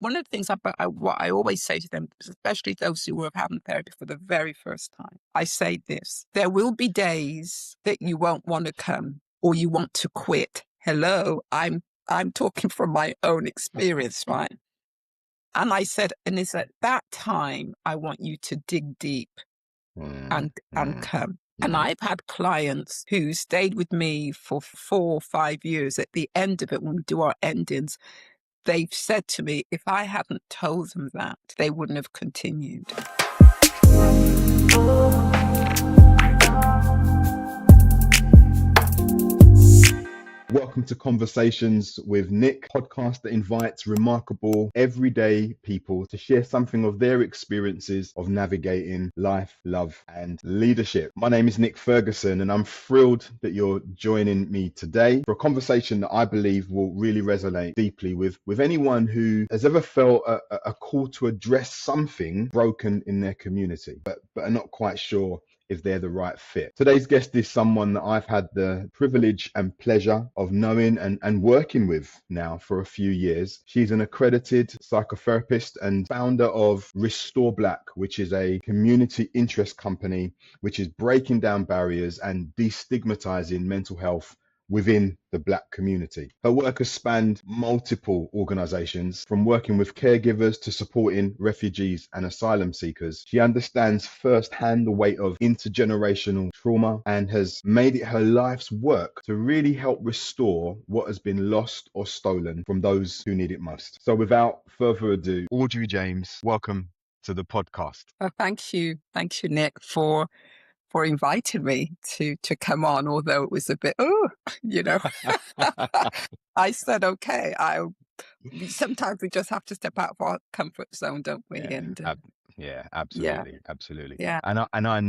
one of the things what I always say to them, especially those who are having therapy for the very first time, I say this: there will be days that you won't want to come or you want to quit. Hello, I'm talking from my own experience, right? And I said, and it's at that time I want you to dig deep Mm, and mm, come. And mm. I've had clients who stayed with me for 4 or 5 years. At the end of it, when we do our endings, they've said to me, if I hadn't told them that, they wouldn't have continued. Welcome to Conversations with Nick, podcast that invites remarkable, everyday people to share something of their experiences of navigating life, love, and leadership. My name is Nick Ferguson, and I'm thrilled that you're joining me today for a conversation that I believe will really resonate deeply with anyone who has ever felt a call to address something broken in their community, but are not quite sure if they're the right fit. Today's guest is someone that I've had the privilege and pleasure of knowing and working with now for a few years. She's an accredited psychotherapist and founder of Restore Black, which is a community interest company which is breaking down barriers and destigmatizing mental health within the Black community. Her work has spanned multiple organizations, from working with caregivers to supporting refugees and asylum seekers. She understands firsthand the weight of intergenerational trauma and has made it her life's work to really help restore what has been lost or stolen from those who need it most. So without further ado, Audrey James, welcome to the podcast. Oh, thank you. Thank you, Nick, for inviting me to come on, although it was a bit, you know, I said, okay, sometimes we just have to step out of our comfort zone, don't we? Yeah, And yeah, yeah, absolutely. yeah, And I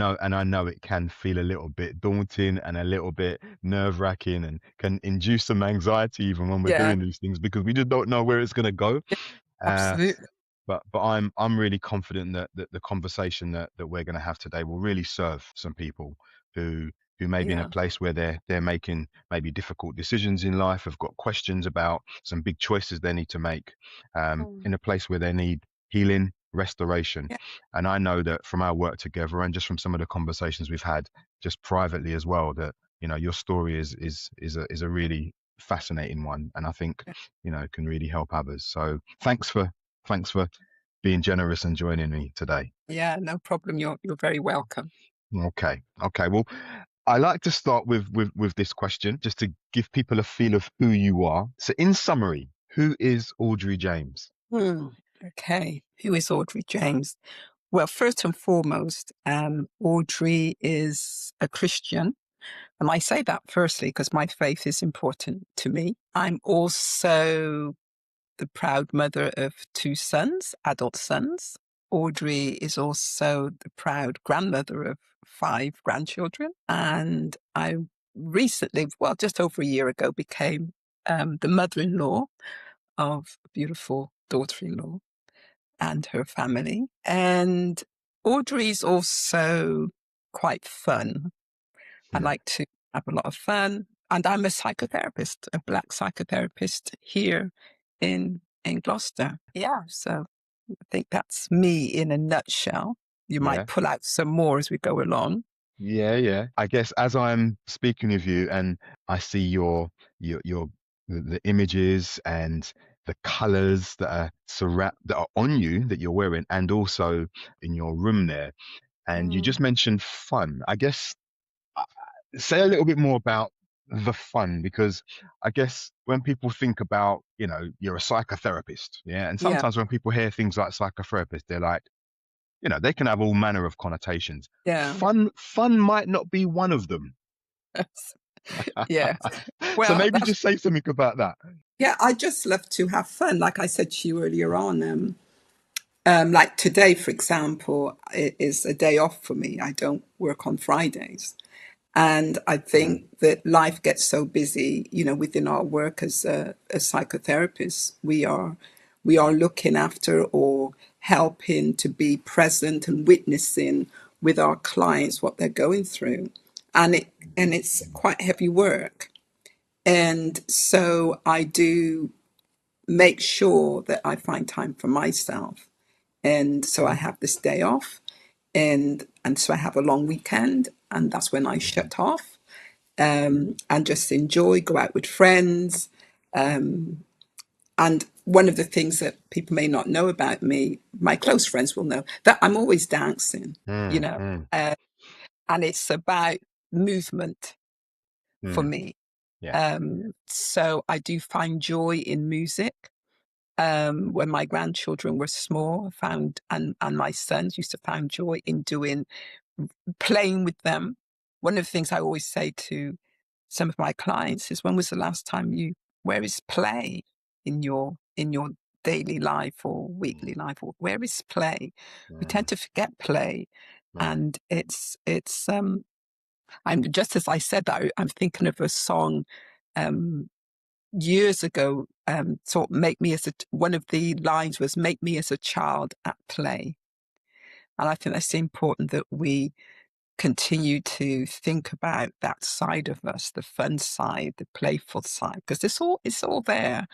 know it can feel a little bit daunting and a little bit nerve-wracking and can induce some anxiety even when we're yeah, doing these things because we just don't know where it's going to go. yeah, Uh, absolutely. but I'm really confident that the conversation that we're going to have today will really serve some people who may be in a Yeah. place where they're making maybe difficult decisions in life, have got questions about some big choices they need to make, in a place where they need healing, restoration. Yeah. And I know that from our work together and just from some of the conversations we've had just privately as well, that your story is a really fascinating one, and I think can really help others. So thanks for being generous and joining me today. Yeah, no problem. You're very welcome. Okay. Well, I like to start with this question just to give people a feel of who you are. So, in summary, who is Audrey James? Okay. Who is Audrey James? Well, first and foremost, Audrey is a Christian. And I say that firstly because my faith is important to me. I'm also the proud mother of 2 sons, adult sons. Audrey is also the proud grandmother of 5 grandchildren. And I recently, well, just over a year ago, became the mother-in-law of a beautiful daughter-in-law and her family. And Audrey's also quite fun. I Yeah, like to have a lot of fun. And I'm a psychotherapist, a Black psychotherapist here in Gloucester. Yeah, so I think that's me in a nutshell. You might yeah, pull out some more as we go along. yeah. I guess as I'm speaking with you and I see your the images and the colors that are on you that you're wearing, and also in your room there, and you just Mm, mentioned fun. I guess say a little bit more about the fun, because I guess when people think about, you're a psychotherapist, yeah, and yeah, sometimes when people hear things like psychotherapist, they're like, they can have all manner of connotations. yeah, Fun might not be one of them. yeah. So Well, maybe just say something about that. yeah, I just love to have fun. Like I said to you earlier on, like today, for example, it is a day off for me. I don't work on Fridays. And I Mm, think that life gets so busy, within our work as psychotherapists, we are looking after or helping to be present and witnessing with our clients what they're going through. And it's quite heavy work. And so I do make sure that I find time for myself. And so I have this day off, and so I have a long weekend, and that's when I Mhm. shut off, and just enjoy, go out with friends. And one of the things that people may not know about me, my close friends will know, that I'm always dancing, you Mm, know, mm, uh, and it's about movement for mm. me. Yeah. So I do find joy in music. When my grandchildren were small, I found, and my sons used to find joy in playing with them. One of the things I always say to some of my clients is, when was the last time where is play in your daily life or weekly Mm, life, or where is play? We tend mm, to forget play. mm, And I'm just, as I said that, I'm thinking of a song, um, years ago, sort of make me as one of the lines was, make me as a child at play. And I think that's important that we continue to think about that side of us, the fun side, the playful side, because it's all there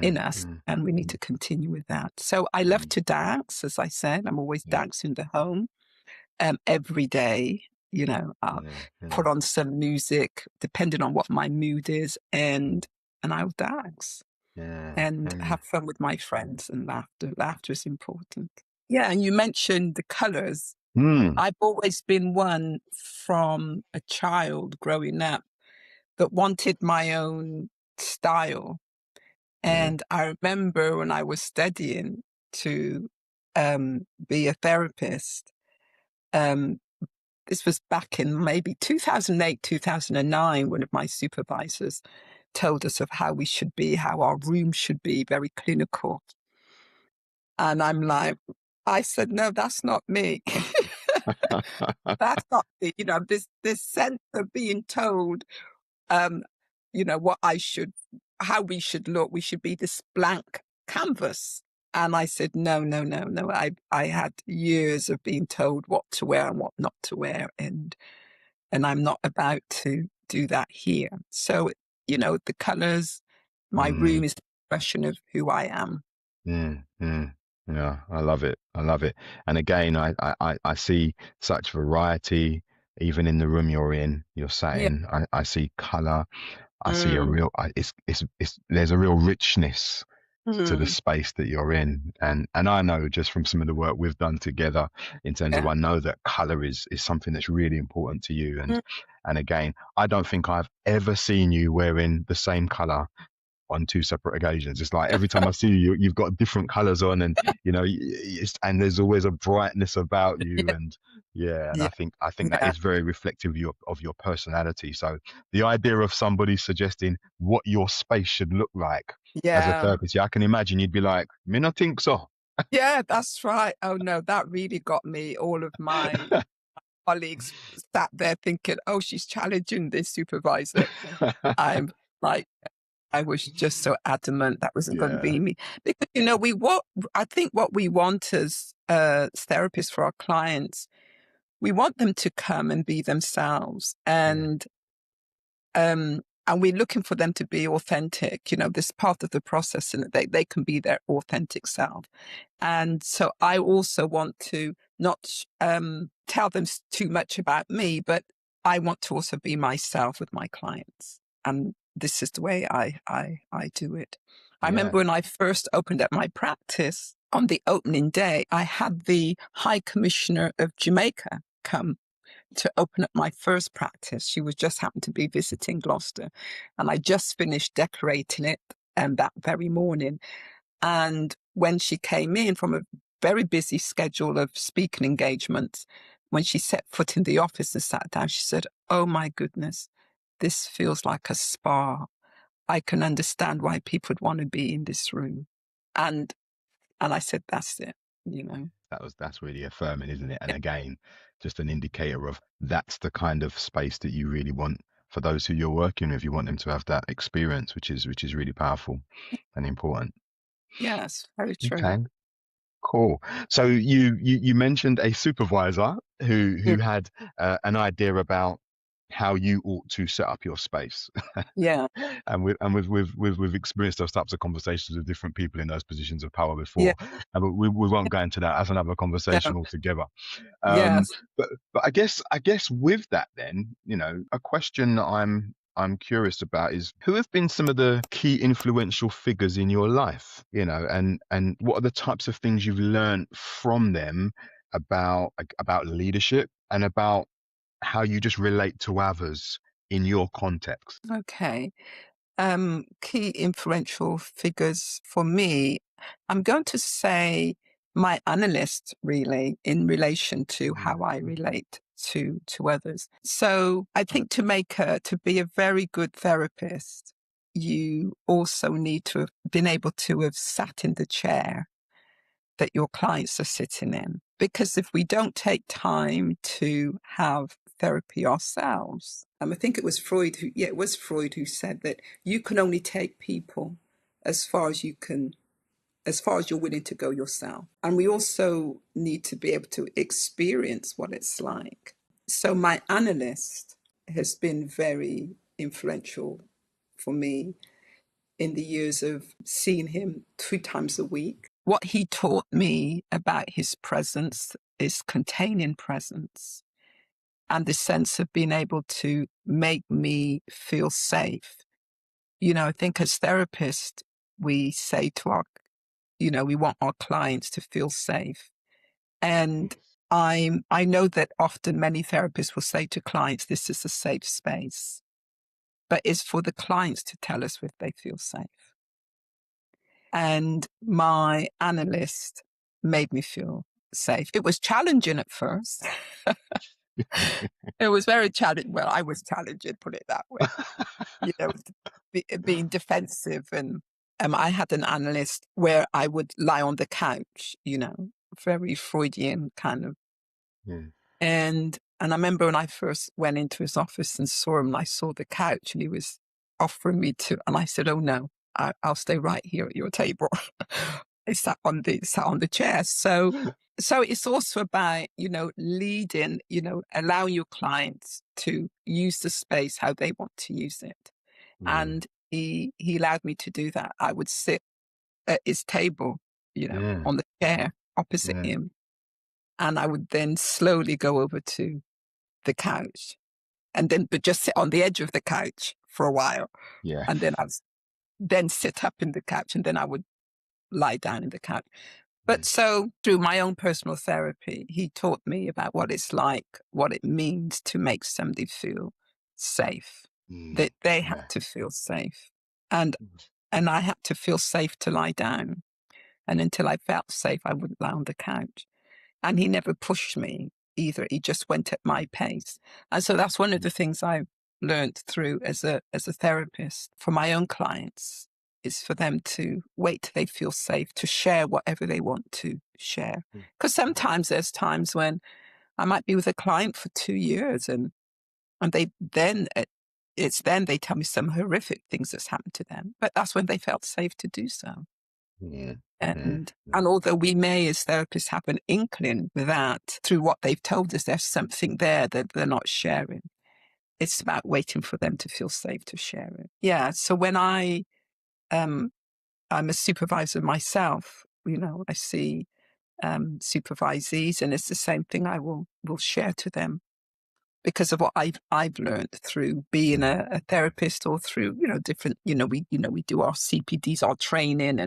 in mm, us, mm, and we need mm, to continue with that. So I love mm. to dance, as I said. I'm always Yeah. dancing the home, every day. I'll Yeah. put Yeah. on some music depending on what my mood is, Mm, and I'll dance yeah. and Mm, have fun with my friends, and laughter. Laughter is important. Yeah, and you mentioned the colors. mm, I've always been one, from a child growing up, that wanted my own style. mm, And I remember when I was studying to be a therapist, um, this was back in maybe 2008, 2009, one of my supervisors told us of how we should be, how our room should be, very clinical. And I'm like, I said, no, that's not me. That's not me. This sense of being told, um, what how we should look. We should be this blank canvas. And I said, no, no, no, no. I had years of being told what to wear and what not to wear. And I'm not about to do that here. So, the colors, my room mm, is an expression of who I am. mm, mm. Yeah, I love it. I love it. And again, I see such variety even in the room you're in, you're sat Yeah. in. I see color. I see a Mm, real, it's, there's a real richness to the mm, space that you're in. And I know just from some of the work we've done together in terms of, yeah. I know that color is something that's really important to you. Mm, And again, I don't think I've ever seen you wearing the same color on two separate occasions. It's like every time I see you, you've got different colors on, and and there's always a brightness about you, yeah. and yeah, and Yeah. I think that Yeah. is very reflective of your personality. So the idea of somebody suggesting what your space should look like as a Yeah. therapist, yeah, I can imagine you'd be like, me not think so. Yeah, that's right. Oh no, that really got me. All of my colleagues sat there thinking, oh, she's challenging this supervisor. I'm like, I was just so adamant that wasn't going to Yeah, be me. Because, I think what we want as therapists for our clients, we want them to come and be themselves. yeah, And we're looking for them to be authentic. This part of the process, and they can be their authentic self. And so I also want to not tell them too much about me, but I want to also be myself with my clients. And this is the way I do it. I yeah. remember when I first opened up my practice, on the opening day, I had the High Commissioner of Jamaica come to open up my first practice. She was just happened to be visiting Gloucester, and I just finished decorating it that very morning. And when she came in from a very busy schedule of speaking engagements, when she set foot in the office and sat down, she said, "Oh my goodness, this feels like a spa. I can understand why people would want to be in this room." And I said, "That's it, you know." That's really affirming, isn't it? And again, just an indicator of that's the kind of space that you really want for those who you're working with. You want them to have that experience, which is really powerful and important. Yes, very true. Okay, cool. So you mentioned a supervisor who Mm, had an idea about how you ought to set up your space. Yeah. And we've experienced those types of conversations with different people in those positions of power Yeah. before. But we won't go into that as another Yeah. conversation altogether. Um, Yes. but I guess with that, then, you know, a question that I'm curious about is, who have been some of the key influential figures in your life, you know, and what are the types of things you've learned from them about leadership and about how you just relate to others in your context? Okay. Key influential figures for me, I'm going to say my analyst, really, in relation to how I relate to others. So I think to be a very good therapist, you also need to have been able to have sat in the chair that your clients are sitting in. Because if we don't take time to have therapy ourselves, I think it was Freud who said that you can only take people as far as you can, as far as you're willing to go yourself. And we also need to be able to experience what it's like. So my analyst has been very influential for me in the years of seeing him 2 times a week. What he taught me about his presence is containing presence and the sense of being able to make me feel safe. You know, I think as therapists, we say to we want our clients to feel safe. And I know that often many therapists will say to clients, this is a safe space, but it's for the clients to tell us if they feel safe. And my analyst made me feel safe. It was challenging at first. It was very challenging. Well, I was challenging, put it that way. You know, being defensive. And I had an analyst where I would lie on the couch, very Freudian kind of. Yeah. And I remember when I first went into his office and saw him, and I saw the couch, and he was offering me and I said, "Oh no, I'll stay right here at your table." I sat on the chair. So it's also about, leading, allowing your clients to use the space how they want to use it. Yeah. And he allowed me to do that. I would sit at his table, Yeah. on the chair opposite Yeah. him. And I would then slowly go over to the couch but just sit on the edge of the couch for a while. Yeah. And then then sit up in the couch, and then I would lie down in the couch. But so through my own personal therapy, he taught me about what it's like, what it means to make somebody feel safe, Mm. that they had Yeah. to feel safe. And, and I had to feel safe to lie down. And until I felt safe, I wouldn't lie on the couch. And he never pushed me either. He just went at my pace. And so that's one of the things I've learned through as a therapist for my own clients, is for them to wait till they feel safe to share whatever they want to share. Because sometimes there's times when I might be with a client for 2 years and it's then they tell me some horrific things that's happened to them. But that's when they felt safe to do so. Yeah. Yeah. And although we may, as therapists, have an inkling that through what they've told us, there's something there that they're not sharing, it's about waiting for them to feel safe to share it. Yeah. So when I'm a supervisor myself, I see supervisees, and it's the same thing I will share to them because of what I've learned through being a therapist, or through different we do our CPDs, our training,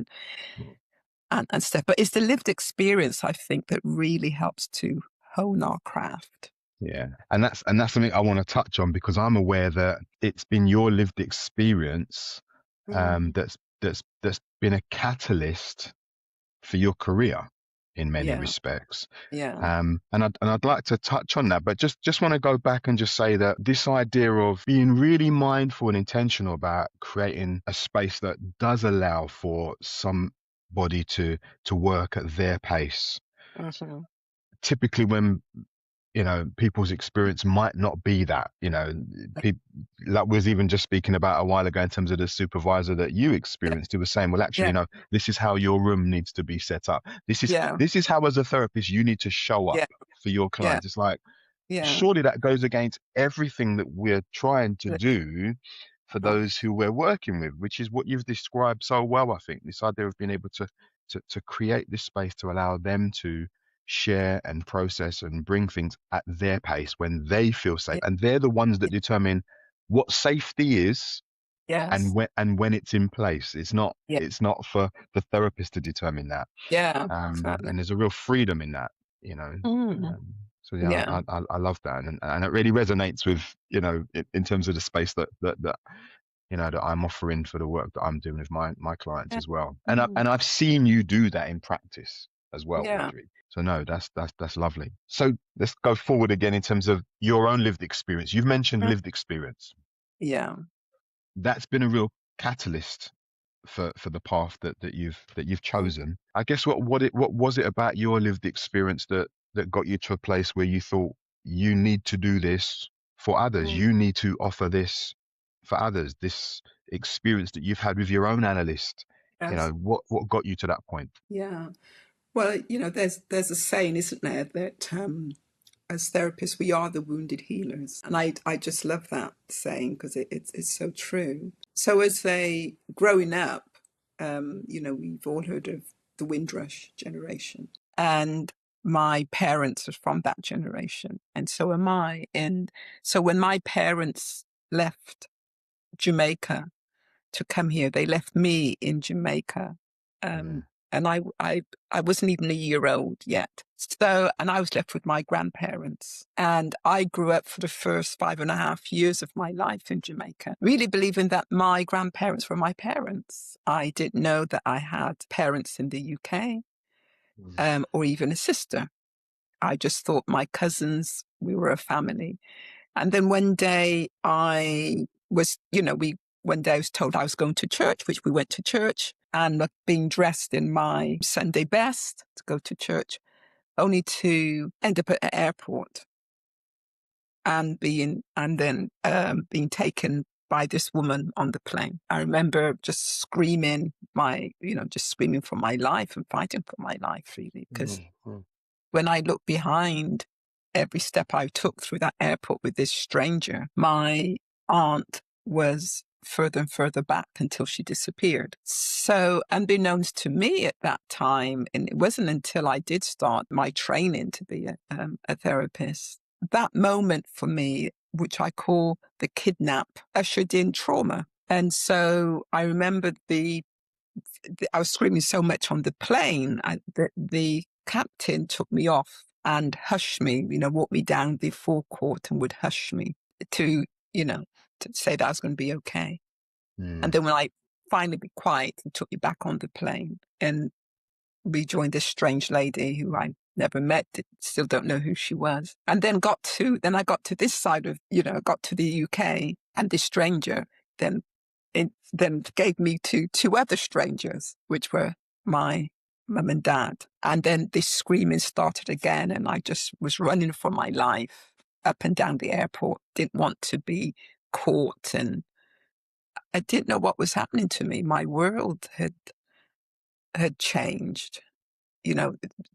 and stuff. But it's the lived experience, I think, that really helps to hone our craft. Yeah. And that's something I want to touch on, because I'm aware that it's been your lived experience Mm. that's been a catalyst for your career in many Yeah, respects. yeah. And I'd like to touch on that, but just want to go back and just say that this idea of being really mindful and intentional about creating a space that does allow for somebody to work at their pace. Mhm. Typically, when people's experience might not be that, people, like we was even just speaking about a while ago in terms of the supervisor that you Yeah, experienced, who was saying, well, actually, yeah, this is how your room needs to be set up. This is yeah, this is how, as a therapist, you need to show up yeah, for your yeah, clients. It's like, Yeah. surely that goes against everything that we're trying to Yeah. do for those who we're working with, which is what you've described so well. I think this idea of being able to create this space to allow them to share and process and bring things at their pace when they feel safe, Yeah. and they're the ones that determine what safety is Yes. and when it's in place. Yeah. It's not for the therapist to determine that. Yeah. Exactly. And there's a real freedom in that, you know. Mm. So yeah, Yeah. I love that, and it really resonates with, you know, in terms of the space that you know that I'm offering for the work that I'm doing with my clients Yeah. as well. Mm. And I've seen you do that in practice as well, Yeah. Audrey. So no, that's lovely. So let's go forward again in terms of your own lived experience. You've mentioned Mm. lived experience. Yeah. That's been a real catalyst for the path that you've chosen. I guess what was it about your lived experience that got you to a place where you thought you need to do this for others, Mm. you need to offer this for others, this experience that you've had with your own analyst, you know, Yes. what got you to that point? Yeah. Well, there's a saying, isn't there, that as therapists we are the wounded healers, and I just love that saying because it's so true. So as they growing up, we've all heard of the Windrush generation, and my parents are from that generation, and so am I. And so when my parents left Jamaica to come here. They left me in Jamaica. Yeah. Um, and I wasn't even a year old yet. So, and I was left with my grandparents. And I grew up for the first 5.5 years of my life in Jamaica, really believing that my grandparents were my parents. I didn't know that I had parents in the UK, Mm. or even a sister. I just thought my cousins, we were a family. And then one day one day I was told I was going to church, which we went to church, and being dressed in my Sunday best to go to church, only to end up at an airport and being taken by this woman on the plane. I remember just just screaming for my life and fighting for my life, really, because Mm. Mm. when I look behind every step I took through that airport with this stranger, my aunt was further and further back until she disappeared. So, unbeknownst to me at that time, and it wasn't until I did start my training to be a therapist, that moment for me, which I call the kidnap, ushered in trauma. And so I remember I was screaming so much on the plane that the captain took me off and hushed me, walked me down the forecourt and would hush me to, to say that I was going to be okay. And Mm. then when I finally be quiet, he took me back on the plane and rejoined this strange lady who I never met, still don't know who she was. And then I got to this side of, got to the UK, and this stranger then then gave me to two other strangers, which were my mum and dad. And then this screaming started again, and I just was running for my life up and down the airport, didn't want to be caught, and I didn't know what was happening to me. My world had changed,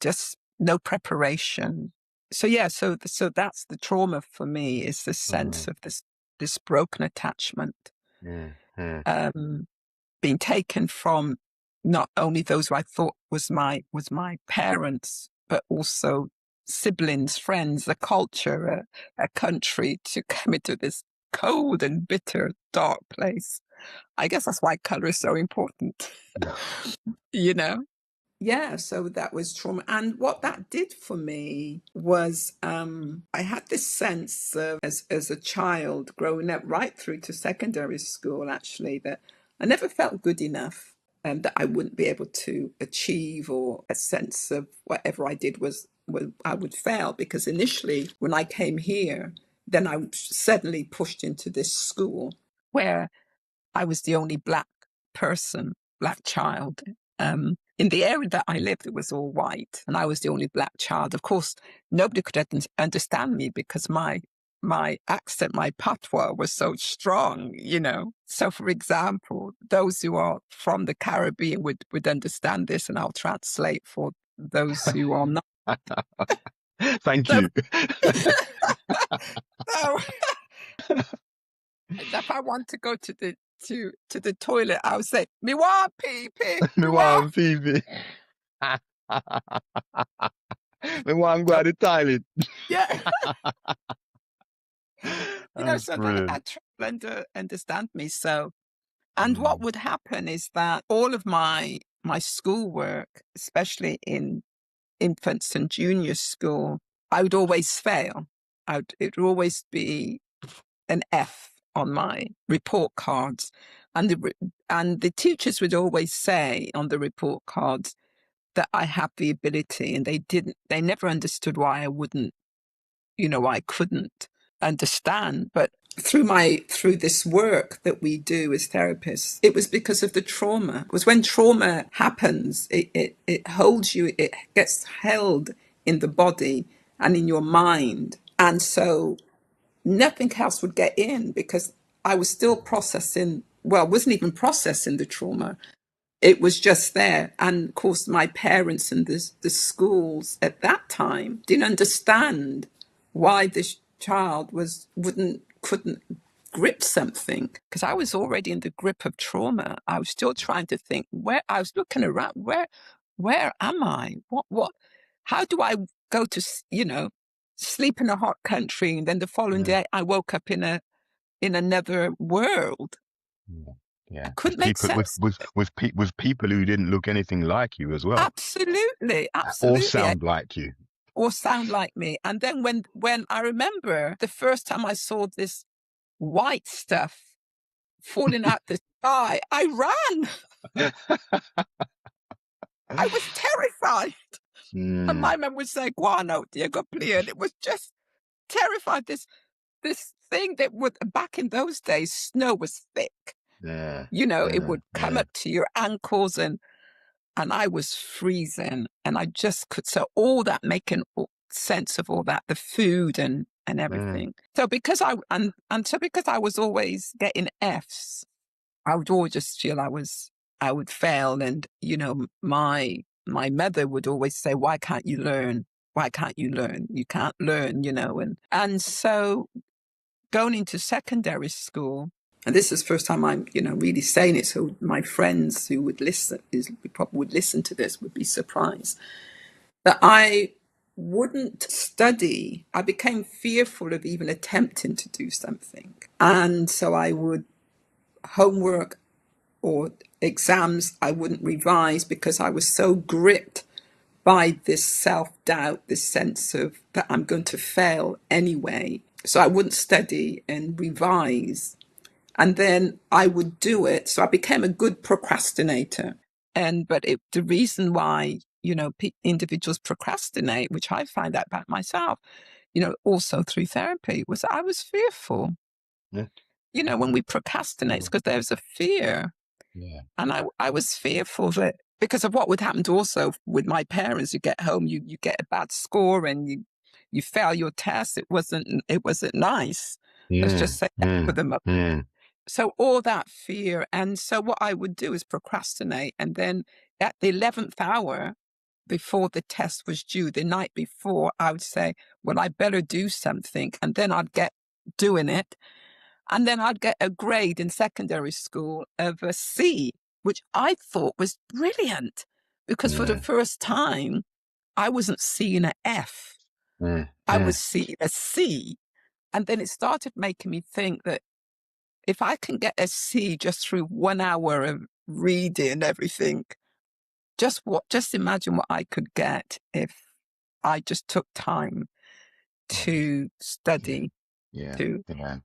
just no preparation. So yeah, so that's the trauma for me, is the sense Mm. of this broken attachment, Mm. Mm. um, being taken from not only those who I thought was my parents, but also siblings, friends, a culture, a country, to come into this cold and bitter, dark place. I guess that's why color is so important. you know? Yeah, so that was trauma. And what that did for me was I had this sense of, as a child growing up right through to secondary school, actually, that I never felt good enough, and that I wouldn't be able to achieve, or a sense of whatever I did was I would fail. Because initially, when I came here, then I was suddenly pushed into this school where I was the only black child. In the area that I lived, it was all white, and I was the only black child. Of course, nobody could understand me because my accent, my patois was so strong. So, for example, those who are from the Caribbean would understand this, and I'll translate for those who are not. Thank So, you. so if I want to go to the toilet, I would say, "Me want pee pee, Me me want." want TV. Me want go So to the toilet. yeah, That's so that brilliant. that understand me. So, and what Mm, would happen is that all of my schoolwork, especially in infants and junior school, I would always fail. It would always be an F on my report cards, and the teachers would always say on the report cards that I have the ability, and they never understood why I wouldn't, why I couldn't understand. But through this work that we do as therapists, it was because of the trauma. It was when trauma happens, it holds you, it gets held in the body and in your mind. And so nothing else would get in because I was still processing, well, I wasn't even processing the trauma. It was just there. And of course, my parents and the schools at that time didn't understand why this child couldn't grip something because I was already in the grip of trauma. I was still trying to think where I was looking around, where am I? How do I go to, sleep in a hot country and then the following yeah, day I woke up in another world? yeah, I yeah. With couldn't make people, sense. with people who didn't look anything like you as well, Absolutely, or absolutely. sound like you. Or sound like me. And then when I remember the first time I saw this white stuff falling out the sky, I ran. I was terrified. And Mm, my mum would say, "Guano, Diego, please." And it was just terrified. This thing that would back in those days, snow was thick. yeah, It yeah, would come yeah, up to your ankles and I was freezing and I just could so all that making sense of all that, the food and yeah, everything. So because I was always getting Fs, I would always just feel I would fail. And my mother would always say, "Why can't you learn? Why can't you learn? You can't learn," and so going into secondary school, and this is the first time I'm, really saying it, so my friends who probably would listen to this would be surprised that I wouldn't study. I became fearful of even attempting to do something, and so I would homework or exams I wouldn't revise because I was so gripped by this self doubt, this sense of that I'm going to fail anyway. So I wouldn't study and revise. And then I would do it. So I became a good procrastinator. The reason why, individuals procrastinate, which I find out about myself, also through therapy, was that I was fearful. yeah, When we procrastinate, sure. because there's a fear. Yeah, And I was fearful that because of what would happen to also with my parents, you get home, you get a bad score and you fail your test. It wasn't nice. Let's yeah, just say that for yeah, the moment. yeah, So all that fear. And so what I would do is procrastinate. And then at the 11th hour, before the test was due, the night before, I would say, well, I better do something. And then I'd get doing it. And then I'd get a grade in secondary school of a C, which I thought was brilliant because for the yeah, first time, I wasn't seeing an F. yeah, I yeah, was seeing a C. And then it started making me think that if I can get a C just through 1 hour of reading and everything, just imagine what I could get if I just took time to yeah, study, yeah, to, yeah,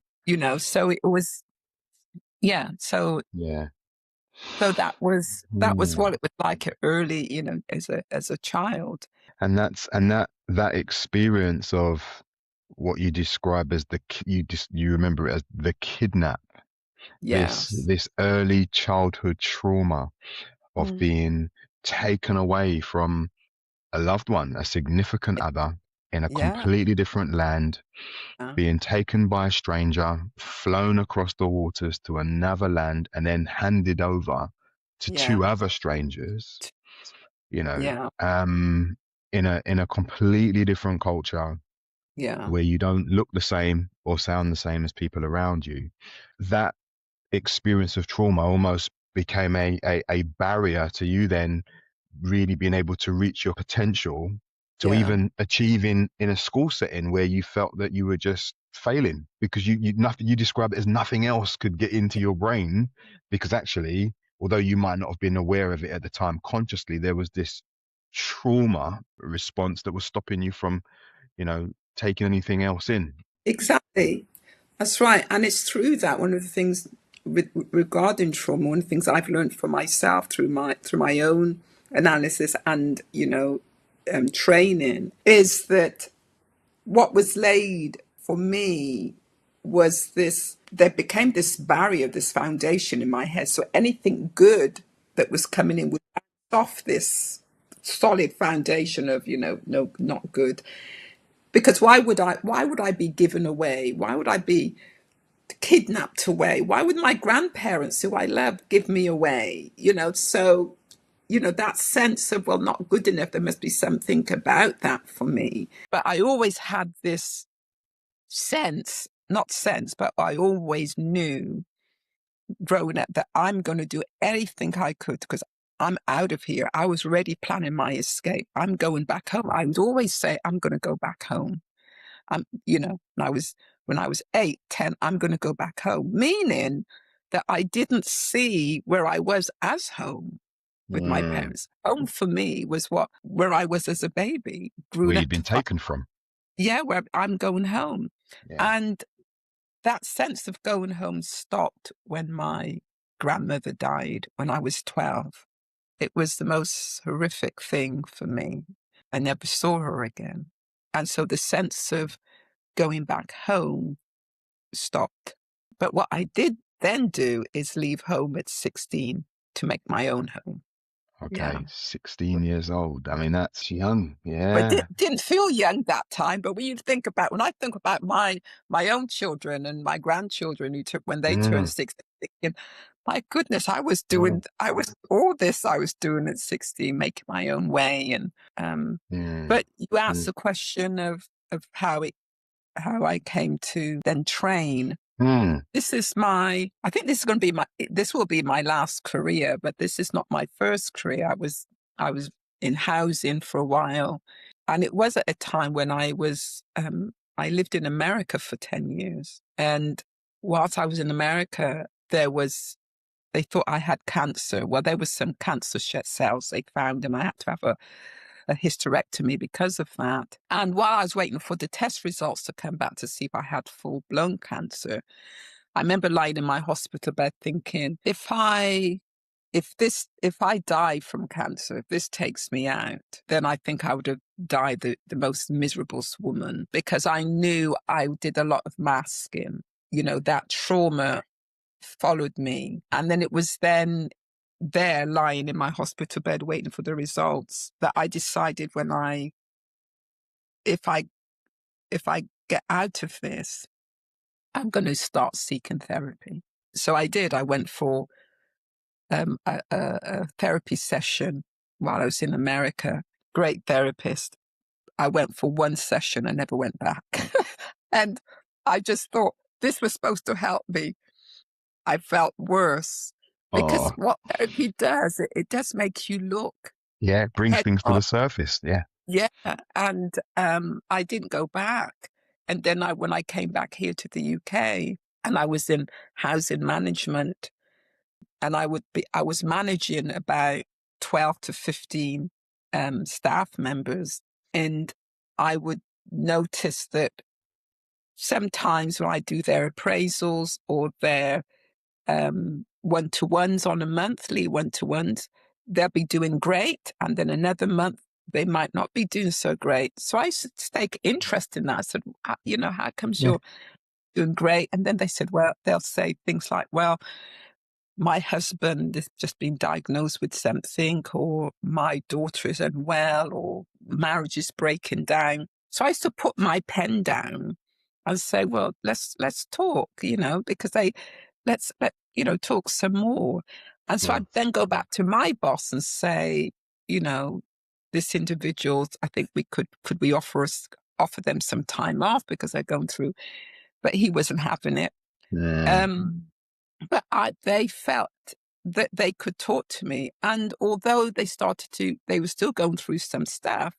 so it was, yeah. yeah. So that was Mm. what it was like early, as a child. And that experience of what you describe as you remember it as the kidnap, this Yes. this early childhood trauma of Mm. being taken away from a loved one, a significant other in a Yeah. completely different land, Yeah. being taken by a stranger, flown across the waters to another land, and then handed over to Yeah. two other strangers, you know, Yeah. um, in a completely different culture Yeah. where you don't look the same or sound the same as people around you, that experience of trauma almost became a barrier to you then really being able to reach your potential, to Yeah. even achieve in a school setting where you felt that you were just failing because you nothing, you described it as nothing else could get into your brain, because actually, although you might not have been aware of it at the time consciously, there was this trauma response that was stopping you from, you know, taking anything else in. Exactly. That's right. And it's through that one of the things regarding trauma, one of the things I've learned for myself through my own analysis and, training is that what was laid for me was this, there became this barrier, this foundation in my head. So anything good that was coming in would bounce off this solid foundation of, no, not good. Because why would I be given away? Why would I be kidnapped away? Why would my grandparents who I love give me away? So, that sense of, well, not good enough, there must be something about that for me. But I always had this sense, not sense, but I always knew growing up that I'm going to do anything I could because I'm out of here. I was already planning my escape. I'm going back home. I would always say, I'm going to go back home. When I was 8, 10, I'm going to go back home, meaning that I didn't see where I was as home with my Mm. parents. Home for me was where I was as a baby, Where grown you'd up been to taken from. yeah, where I'm going home. Yeah. And that sense of going home stopped when my grandmother died when I was 12. It was the most horrific thing for me. I never saw her again. And so the sense of going back home stopped. But what I did then do is leave home at 16 to make my own home. Yeah. Okay, 16 years old. I mean, that's young. But Yeah. didn't feel young that time. But when I think about my own children and my grandchildren when they turned Mm. 16, my goodness, Mm. I was doing at 16, making my own way. And Mm. but you asked Mm. the question of how I came to then train. Mm. I think this will be my last career, but this is not my first career. I was in housing for a while, and it was at a time when I lived in America for 10 years. And whilst I was in America, they thought I had cancer. Well, there was some cancer cells they found, and I had to have a hysterectomy because of that. And while I was waiting for the test results to come back to see if I had full blown cancer, I remember lying in my hospital bed thinking, if I die from cancer, if this takes me out, then I think I would have died the most miserable woman, because I knew I did a lot of masking. That trauma followed me. And then it was then there lying in my hospital bed waiting for the results that I decided if I if I get out of this, I'm going to start seeking therapy. So I did. I went for a therapy session while I was in America. Great therapist. I went for one session. I never went back. And I just thought this was supposed to help me. I felt worse because Oh, what therapy does, it does make you look yeah, it brings head things to on. the surface. Yeah. Yeah. And I didn't go back. And then when I came back here to the UK and I was in housing management, and I was managing about 12 to 15 staff members. And I would notice that sometimes when I do their appraisals or their one-to-ones on a monthly one-to-ones, they'll be doing great. And then another month, they might not be doing so great. So I used to take interest in that. I said, how comes Yeah. you're doing great? And then they'll say things like, well, my husband has just been diagnosed with something, or my daughter is unwell, or marriage is breaking down. So I used to put my pen down and say, well, let's talk, because talk some more. And so Yeah. I'd then go back to my boss and say, you know, this individual, I think we could we offer them some time off because they're going through, but he wasn't having it. But they felt that they could talk to me. And although they were still going through some stuff,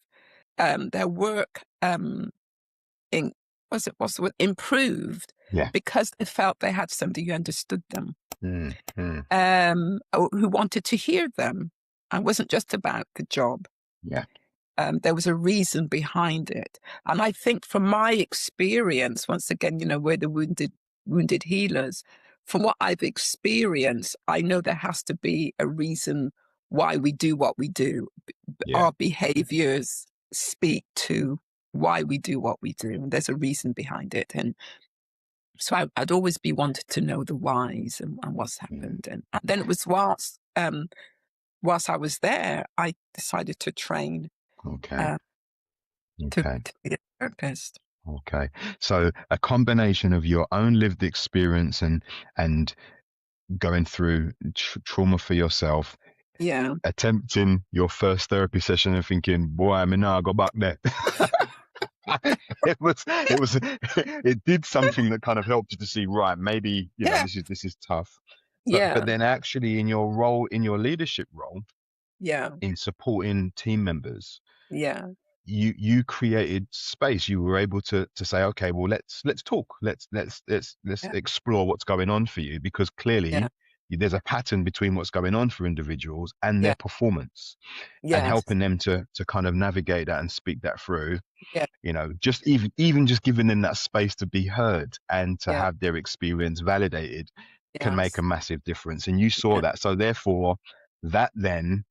their work, improved Yeah. because they felt they had somebody who understood them, Mm. who wanted to hear them. It wasn't just about the job. Yeah. There was a reason behind it. And I think from my experience, once again, we're the wounded healers. From what I've experienced, I know there has to be a reason why we do what we do. Yeah. Our behaviors speak to why we do what we do. And there's a reason behind it. And so I'd always be wanted to know the whys and what's happened. And then it was whilst I was there, I decided to train Okay. to Okay. be a therapist. Okay. So a combination of your own lived experience and going through trauma for yourself, Yeah. attempting your first therapy session and thinking, boy, I mean, now I go back there. It did something that kind of helped you to see, right, maybe, Yeah. this is tough. Yeah. But then actually in your role, in your leadership role, Yeah. in supporting team members, Yeah. you created space. You were able to say, okay, well, let's talk. Let's Yeah. explore what's going on for you, because Yeah. clearly there's a pattern between what's going on for individuals and Yeah. their performance, and Yes. helping them to kind of navigate that and speak that through. Yeah. Just even just giving them that space to be heard and to Yeah. have their experience validated can make Yes. a massive difference. And you saw Yeah. that. So therefore, that then,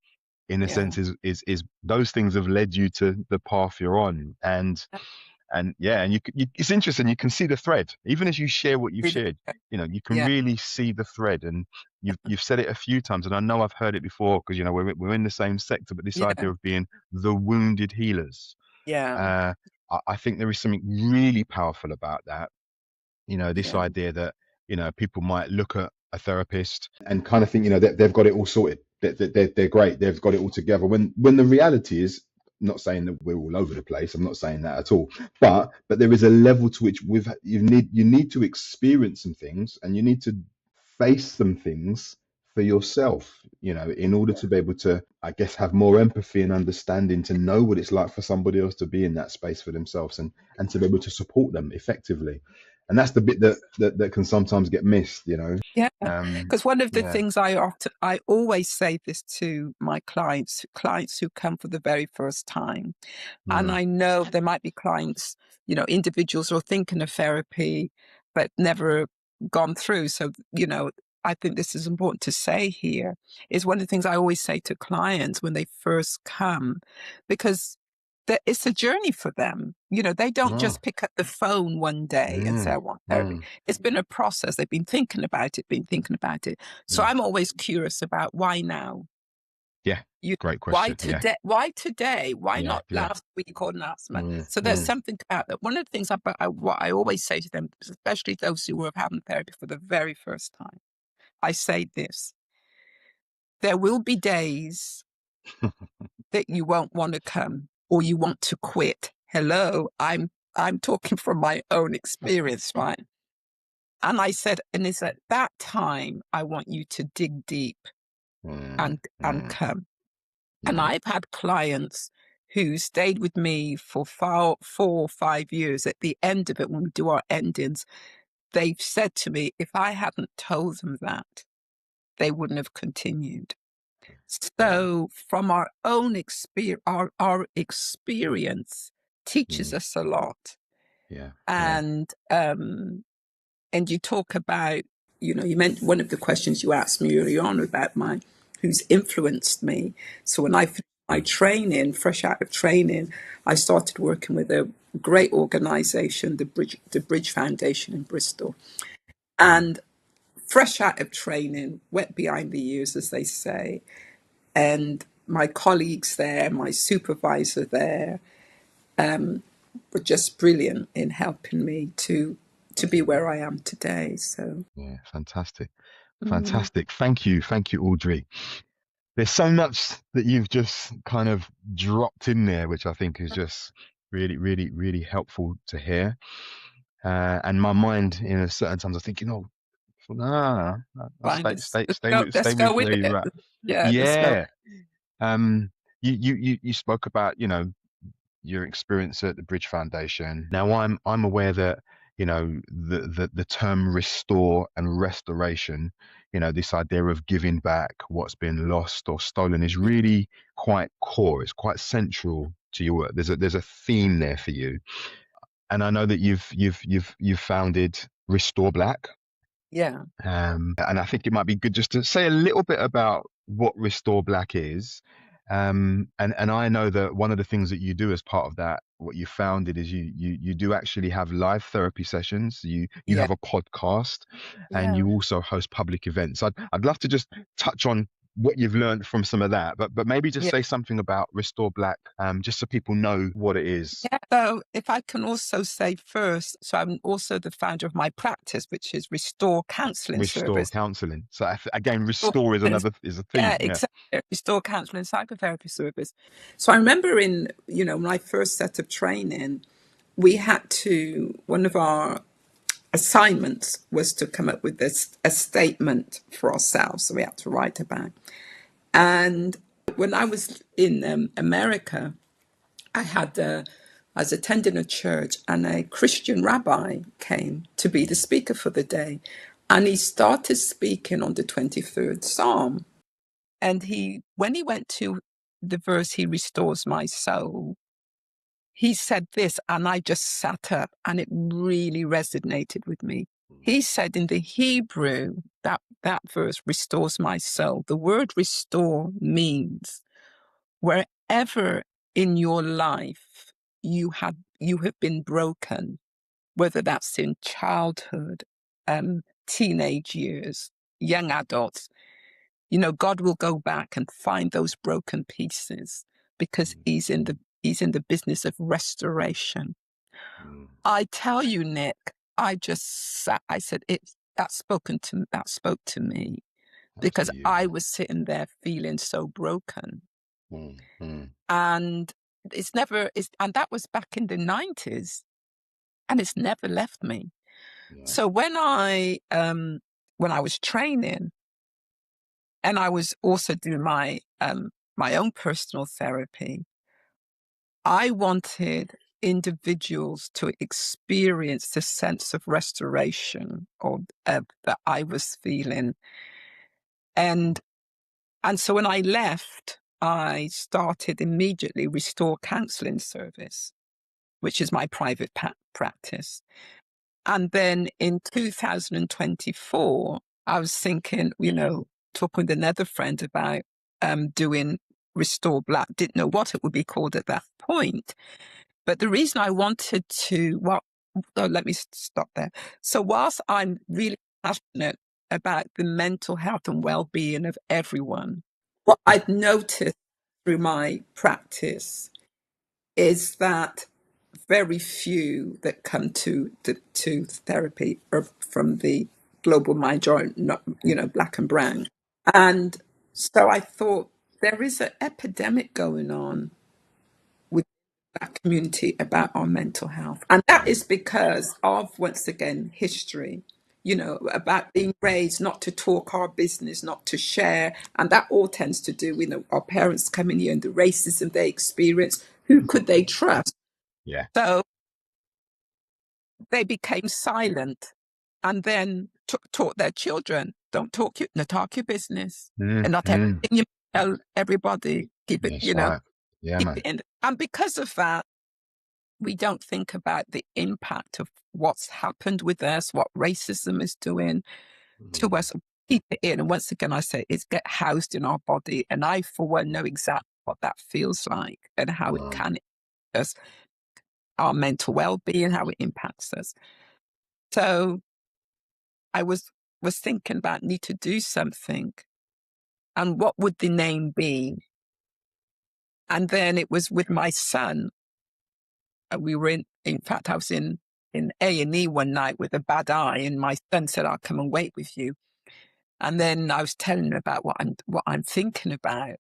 in a Yeah. sense, is those things have led you to the path you're on. And yeah, and it's interesting. You can see the thread, even as you share what you've Really. shared. You can Yeah. really see the thread, and you've said it a few times, and I know I've heard it before, because we're in the same sector. But this Yeah. idea of being the wounded healers, Yeah. I think there is something really powerful about that. This Yeah. idea that people might look at a therapist and kind of think that they've got it all sorted, that they're great, they've got it all together, when the reality is, not saying that we're all over the place, I'm not saying that at all, but there is a level to which you need to experience some things, and you need to face some things for yourself, in order to be able to, I guess, have more empathy and understanding, to know what it's like for somebody else to be in that space for themselves, and to be able to support them effectively. And that's the bit that can sometimes get missed. Yeah. Um, Because one of the yeah. things I always say this to my clients who come for the very first time. And Mm. I know there might be clients, individuals who are thinking of therapy, but never gone through. So, I think this is important to say here, is one of the things I always say to clients when they first come, because it's a journey for them. They don't Oh. just pick up the phone one day and say, I Mm. want therapy. Mm. It's been a process. They've been thinking about it. So Mm. I'm always curious about why now? Yeah. You Great Why question. Yeah. today? Why today? Why Yeah. not Yeah. last week or last month? Mm. So there's Mm. something about that. One of the things what I always say to them, especially those who are having therapy for the very first time, I say this: there will be days that you won't want to come or you want to quit. Hello, I'm talking from my own experience, right? And I said, and it's at that time I want you to dig deep Mm. and Mm. come. And Yeah. I've had clients who stayed with me for 4 or 5 years. At the end of it, when we do our endings, they've said to me, if I hadn't told them that, they wouldn't have continued. Yeah. So from our own experience, our experience teaches Mm. us a lot. Yeah. Yeah. And you talk about, you meant one of the questions you asked me early on about who's influenced me. So when I finished my training, fresh out of training, I started working with a great organization, the Bridge Foundation in Bristol. Mm. And fresh out of training, wet behind the ears, as they say. And my colleagues there, my supervisor there, were just brilliant in helping me to be where I am today. So Yeah. Fantastic. mm, Fantastic. Thank you, Audrey. there's so much that you've just kind of dropped in there, which I think is just really, really, really helpful to hear. And my mind, in a certain times, I was thinking, oh, no, Fine, stay let's go with with where you're it. at. Yeah, let's go. Yeah. Um, you spoke about, your experience at the Bridge Foundation. Now, I'm aware that, the term restore and restoration, this idea of giving back what's been lost or stolen is really quite core. It's quite central to your work. There's a theme there for you, and I know that you've founded Restore Black. Yeah, And I think it might be good just to say a little bit about what Restore Black is. And I know that one of the things that you do as part of that, what you founded, is you do actually have live therapy sessions. You yeah, have a podcast, and yeah, you also host public events. I'd love to just touch on what you've learned from some of that, but maybe just yeah. say something about Restore Black, just so people know what it is. Yeah, so if I can also say first, so I'm also the founder of my practice, which is Restore Counselling Restore Service. counseling. So again, Restore restore Counselling- is a Yeah, theme. Yeah. exactly. Restore Counselling Psychotherapy Service. So I remember my first set of training, we had to, one of our assignments was to come up with a statement for ourselves. So we had to write about. And when I was in America, I had I was attending a church, and a Christian rabbi came to be the speaker for the day, and he started speaking on the 23rd Psalm. And when he went to the verse, "He restores my soul," he said this, and I just sat up, and it really resonated with me. He said in the Hebrew that verse restores my soul. The word restore means wherever in your life you have been broken, whether that's in childhood, teenage years, young adults, God will go back and find those broken pieces because he's in the business of restoration. Mm. I tell you, Nick, I just sat, I said that spoke to me That's because I beautiful. was sitting there feeling so broken. Mm, mm, And and that was back in the 90s, and it's never left me. yeah. So when I was training, and I was also doing my own personal therapy, I wanted individuals to experience the sense of restoration or that I was feeling. And so when I left, I started immediately Restore Counselling Service, which is my private practice. And then in 2024, I was thinking, talking with another friend about doing Restore Black. Didn't know what it would be called at that point. But the reason I wanted to, let me stop there. So whilst I'm really passionate about the mental health and well-being of everyone, what I've noticed through my practice is that very few that come to therapy are from the global majority, not, black and brown. And so I thought there is an epidemic going on with that community about our mental health. And that Mm, is because of, once again, history, about being raised not to talk our business, not to share. And that all tends to do with our parents coming here and the racism they experience. Who could they trust? yeah. So they became silent, and then taught their children, don't not talk your business, Mm, and not mm. everything you tell everybody, keep it, That's right. Yeah, keep it man. in. And because of that, we don't think about the impact of what's happened with us, what racism is doing to Mm, us. Keep it in. And once again, I say it's get housed in our body. And I, for one, know exactly what that feels like and how it mm, can impact us, our mental well-being, how it impacts us. So I was thinking about need to do something, and what would the name be? And then it was with my son. We were in fact, I was in A&E one night with a bad eye, and my son said, "I'll come and wait with you." And then I was telling him about what I'm thinking about.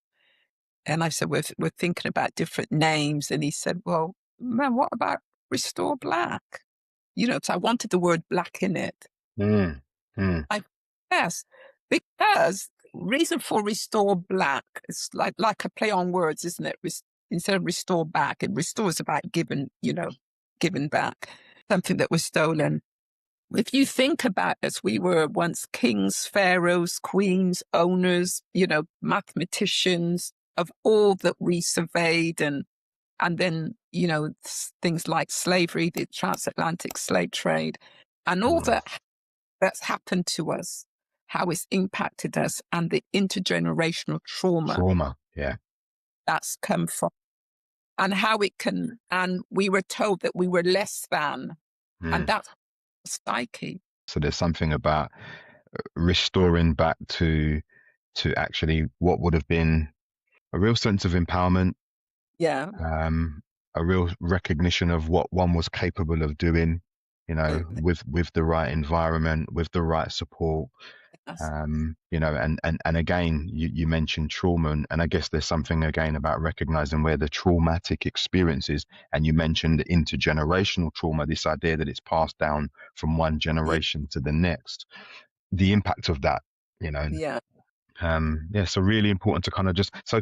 And I said, we're thinking about different names. And he said, well, man, what about Restore Black? You know, so I wanted the word black in it. Mm, mm, I Yes, because reason for Restore Black is like a play on words, isn't it? Instead of restore back, it restores about giving, giving back something that was stolen. If you think about us, we were once kings, pharaohs, queens, owners, mathematicians of all that we surveyed, and then, things like slavery, the transatlantic slave trade, and all mm. that's happened to us, how it's impacted us, and the intergenerational trauma Trauma. Yeah. that's come from, and how it can, and we were told that we were less than, and Mm. that's psyche. So there's something about restoring back to actually what would have been a real sense of empowerment, Yeah. um, a real recognition of what one was capable of doing, Absolutely. with the right environment, with the right support. Yes. And again, you mentioned trauma, and I guess there's something again about recognizing where the traumatic experiences, and you mentioned intergenerational trauma, this idea that it's passed down from one Yeah. generation to the next, the impact of that, you know. Yeah. So really important to kind of just so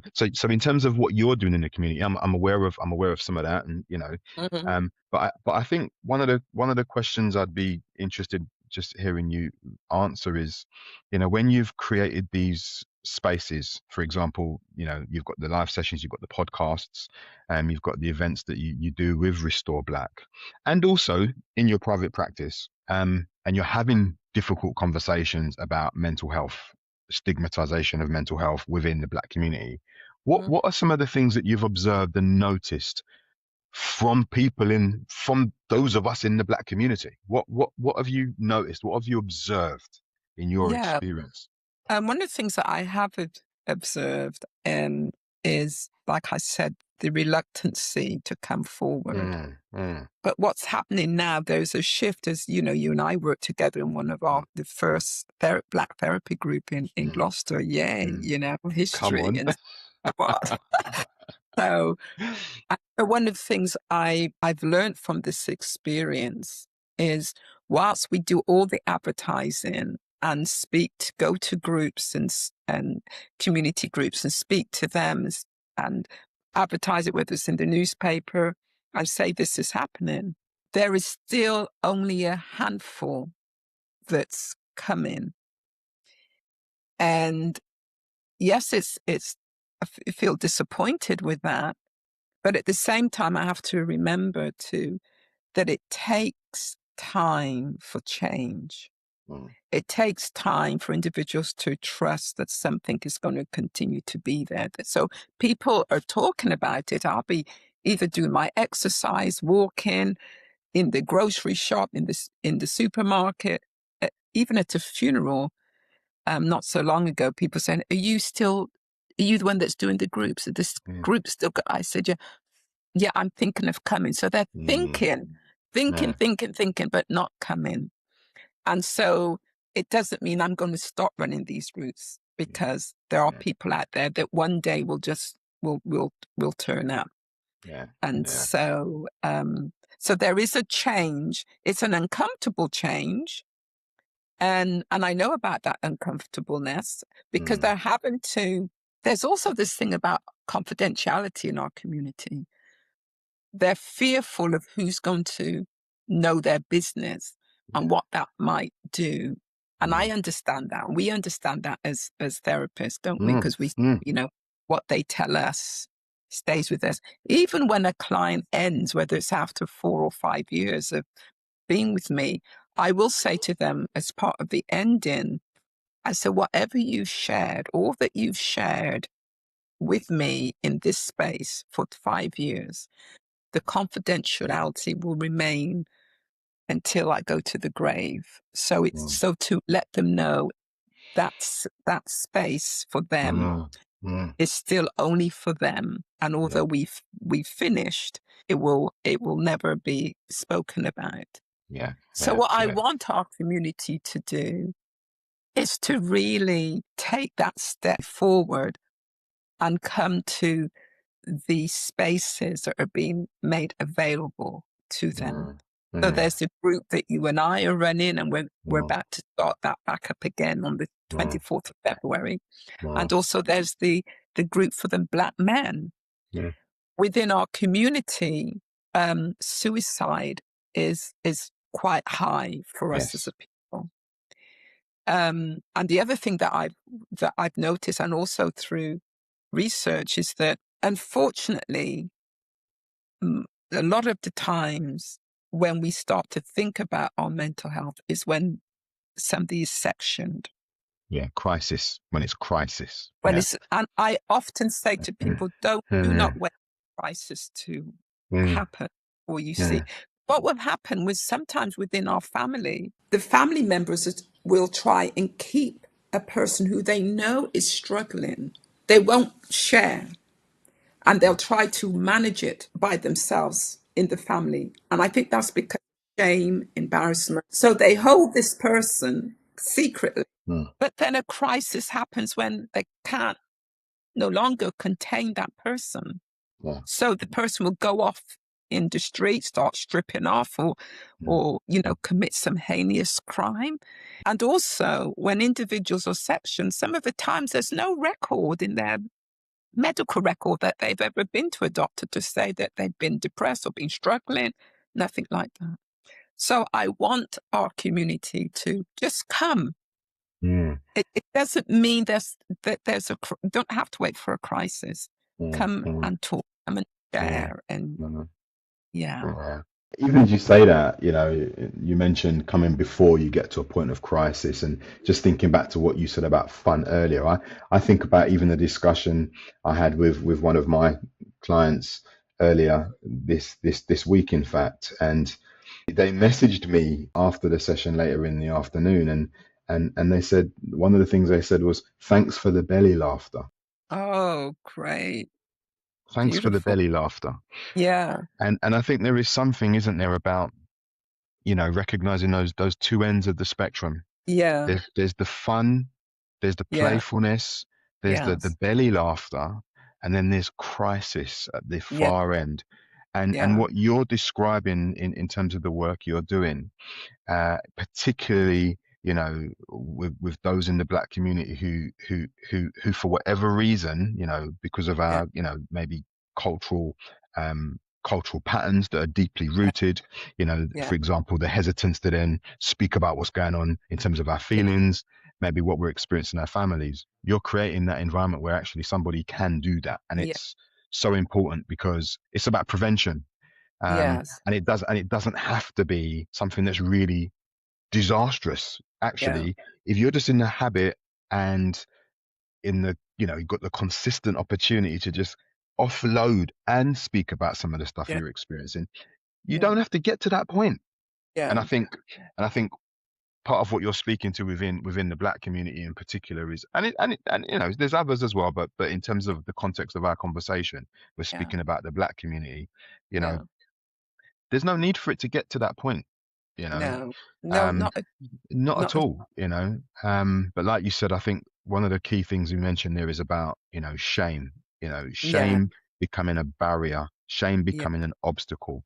in terms of what you're doing in the community, I'm aware of some of that, and Mhm. but I think one of the questions I'd be interested just hearing you answer is, when you've created these spaces, for example, you've got the live sessions, you've got the podcasts, you've got the events that you do with Restore Black, and also in your private practice, and you're having difficult conversations about mental health, stigmatization of mental health within the Black community. Mhm. What are some of the things that you've observed and noticed from from those of us in the Black community? What have you noticed? What have you observed in your Yeah. experience? One of the things that I have observed is, like I said, the reluctancy to come forward. Mm, mm, But what's happening now, there's a shift, as you and I worked together in one of mm, the first Black therapy group in mm, Gloucester. Yay, mm. Come history on. and what. So one of the things I've learned from this experience is, whilst we do all the advertising and go to groups and community groups and speak to them and advertise it, whether it's in the newspaper, and say this is happening, there is still only a handful that's coming. And yes, I feel disappointed with that. But at the same time, I have to remember too that it takes time for change. Mm, It takes time for individuals to trust that something is going to continue to be there. So people are talking about it. I'll be either doing my exercise, walking in the grocery shop, in the supermarket, even at a funeral. Not so long ago, people saying, "Are you the one that's doing the groups? Are this mm, group still?" I said, "Yeah, yeah, I'm thinking of coming." So they're mm. Yeah, thinking, but not coming. And so it doesn't mean I'm going to stop running these routes, yeah, because there are yeah, people out there that one day will turn up. yeah, And yeah. so there is a change. It's an uncomfortable change. And I know about that uncomfortableness, because Mm, there's also this thing about confidentiality in our community. They're fearful of who's going to know their business and yeah. what that might do. And I Mm, understand that. And we understand that as therapists, don't we? mm, Because mm, what they tell us stays with us. Even when a client ends, whether it's after 4 or 5 years of being with me, I will say to them as part of the ending, I said, whatever you've shared, all that you've shared with me in this space for 5 years, the confidentiality will remain until I go to the grave. So mm, to let them know that space for them mm, mm. is still only for them. And Yeah, although we've finished, it will never be spoken about. yeah, So yeah, what I yeah. want our community to do is to really take that step forward and come to the spaces that are being made available to them. Mm, So mm, there's the group that you and I are running, and we're mm, about to start that back up again on the mm, 24th of February. mm, And also there's the group for the Black men. mm. Within our community, suicide is quite high for us as Yes. a people. And the other thing that I've noticed, and also through research, is that unfortunately, mm, a lot of the times when we start to think about our mental health is when somebody is sectioned. Yeah. Crisis. When it's crisis. When Yeah. it's, and I often say to Mm, people, do not mm, wait for crisis to mm, happen or you see. mm. What will happen was sometimes within our family, the family members will try and keep a person who they know is struggling. They won't share, and they'll try to manage it by themselves in the family. And I think that's because of shame, embarrassment. So they hold this person secretly. Mm. But then a crisis happens when they can't no longer contain that person. Yeah. So the person will go off in the street, start stripping off, Mm, or commit some heinous crime. And also, when individuals are sectioned, some of the times there's no record in their medical record that they've ever been to a doctor to say that they've been depressed or been struggling, nothing like that. So I want our community to just come. mm, It doesn't mean that you don't have to wait for a crisis. mm, Come mm, and talk, come and mm, share, and mm. yeah, Yeah. Even as you say that, you mentioned coming before you get to a point of crisis, and just thinking back to what you said about fun earlier, I think about even the discussion I had with one of my clients earlier this week, in fact, and they messaged me after the session later in the afternoon, and they said one of the things they said was, "Thanks for the belly laughter. oh, great, Thanks for the beautiful, belly laughter." yeah, And I think there is something, isn't there, about recognizing those two ends of the spectrum. yeah, There's the fun, there's the yeah, playfulness, there's the yes, belly laughter, and then there's crisis at the yeah, far end. And yeah, what you're describing in terms of the work you're doing, particularly with those in the black community who for whatever reason, because of yeah, our maybe cultural cultural patterns that are deeply yeah, rooted, yeah, for example, the hesitance to then speak about what's going on in terms of our yeah, feelings, maybe what we're experiencing in our families. You're creating that environment where actually somebody can do that, and yeah, it's so important because it's about prevention. yes, And it doesn't have to be something that's really disastrous. yeah, Actually, if you're just in the habit and in the you've got the consistent opportunity to just offload and speak about some of the stuff yeah, you're experiencing, you yeah, don't have to get to that point. And yeah, I think part of what you're speaking to within the black community in particular is, and there's others as well, but in terms of the context of our conversation, we're yeah, speaking about the black community. you know yeah. there's no need for it to get to that point. you know No, no, um Not not at at, all. But like you said, I think one of the key things you mentioned there is about, shame, yeah, shame becoming a barrier, shame yeah, becoming an obstacle.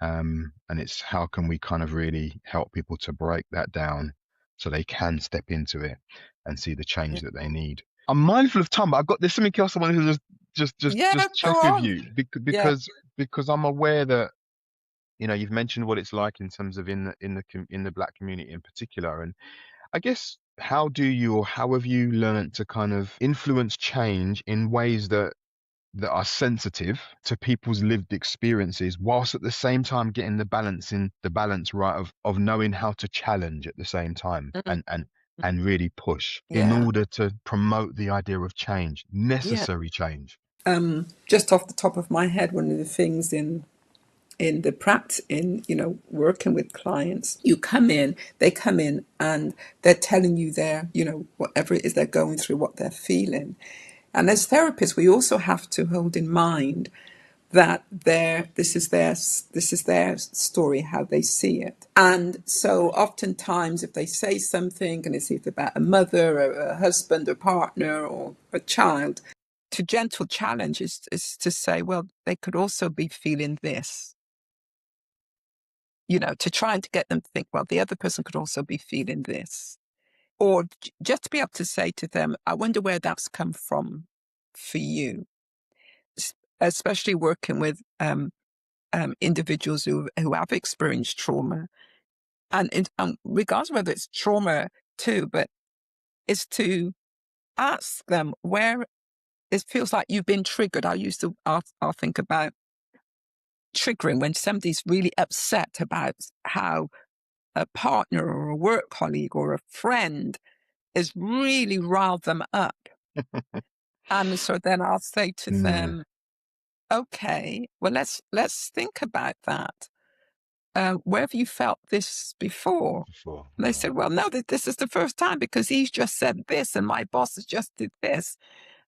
And it's how can we kind of really help people to break that down so they can step into it and see the yeah, change that they need. I'm mindful of time, but there's something else I wanted to yeah. just Go check with on. you Yeah, because I'm aware that you've mentioned what it's like in terms of in the black community in particular. And I guess, how do you, or how have you learned to kind of influence change in ways that are sensitive to people's lived experiences, whilst at the same time getting the balance right of knowing how to challenge at the same time, mm, and really push in yeah, order to promote the idea of change, yeah. necessary change. Just off the top of my head, one of the things in the practice, in working with clients, they come in and they're telling you their, whatever it is they're going through, what they're feeling. And as therapists, we also have to hold in mind that this is their story, how they see it. And so oftentimes if they say something and it's either about a mother or a husband or partner or a child, to gentle challenge is to say, well, they could also be feeling this, to try and to get them to think, well, the other person could also be feeling this. Or just to be able to say to them, I wonder where that's come from for you, especially working with individuals who have experienced trauma. And regardless of whether it's trauma too, but is to ask them where it feels like you've been triggered. I'll think about triggering when somebody's really upset about how a partner or a work colleague or a friend has really riled them up. And so then I'll say to Yeah. them, okay, well, let's think about that. Where have you felt this before? Before. And they Yeah. said, well, no, this is the first time because he's just said this and my boss has just did this.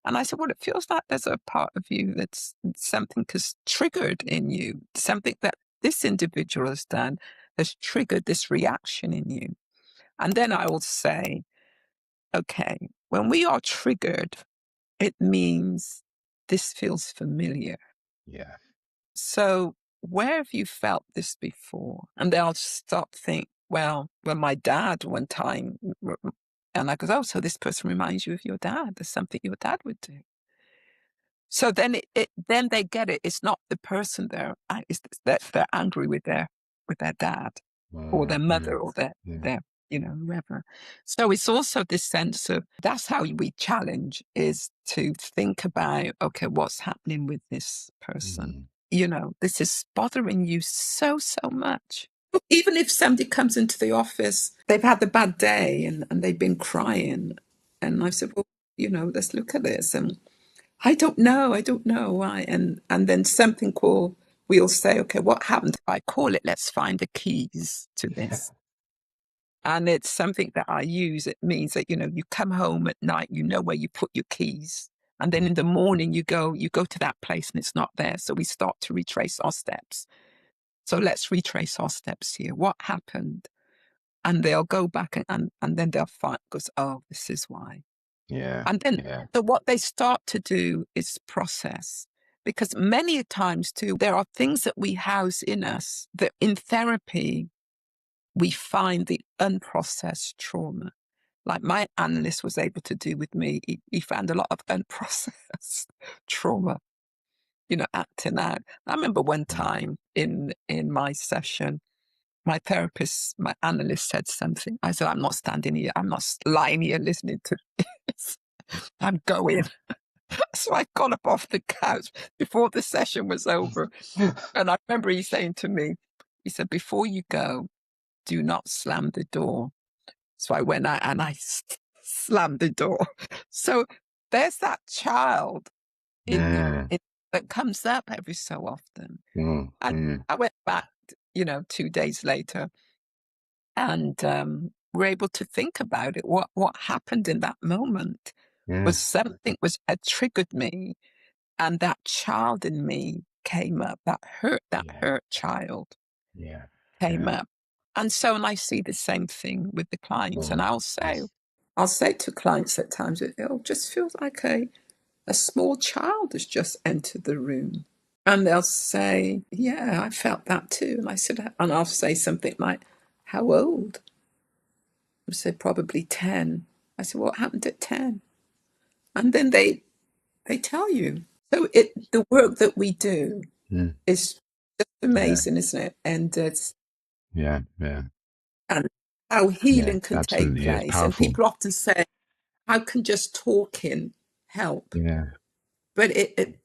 And I said, well, it feels like there's a part of you that's something has triggered in you, something that this individual has done has triggered this reaction in you. And then I will say, okay, when we are triggered, it means this feels familiar. Yeah. So where have you felt this before? And they'll start to think, well, my dad one time, and I go, oh, so this person reminds you of your dad. There's something your dad would do. So then then they get it. It's not the person it's that they're angry with their dad or their mother or Yeah. their whoever. So it's also this sense of that's how we challenge, is to think about, okay, what's happening with this person? Mm. This is bothering you so much. Even if somebody comes into the office, they've had the bad day and they've been crying. And I said, well, let's look at this. And I don't know why. And then we'll say, okay, what happened? I call it, let's find the keys to this. And it's something that I use. It means that, you come home at night, you know where you put your keys. And then in the morning you go to that place and it's not there. So we start to retrace our steps. So let's retrace our steps here. What happened? And they'll go back and then they'll find, goes, oh, this is why. Yeah. And then, Yeah. so what they start to do is process. Because many times too, there are things that we house in us that in therapy, we find the unprocessed trauma. Like my analyst was able to do with me, he found a lot of unprocessed trauma, acting out. I remember one time in my session, my therapist, my analyst said something. I said, I'm not standing here. I'm not lying here listening to this. I'm going. So I got up off the couch before the session was over. And I remember he saying to me, he said, before you go, do not slam the door. So I went out and I slammed the door. So there's that child in you Yeah. that comes up every so often. Mm. And Mm. I went back, 2 days later and we're able to think about it. What happened in that moment Yeah. was something had triggered me. And that child in me came up, that Yeah. hurt child Yeah. came Yeah. up. And so, and I see the same thing with the clients. And Mm. I'll say to clients at times, it just feels like a small child has just entered the room. And they'll say, yeah, I felt that too. And I said, and I'll say something like, how old? I said, probably 10. I said, what happened at 10? And then they tell you. So the work that we do Mm. is just Yeah. amazing, isn't it? Yeah. Yeah. And how Yeah. healing can take Absolutely. It's place. And powerful. people often say, how can just talking help? Yeah. But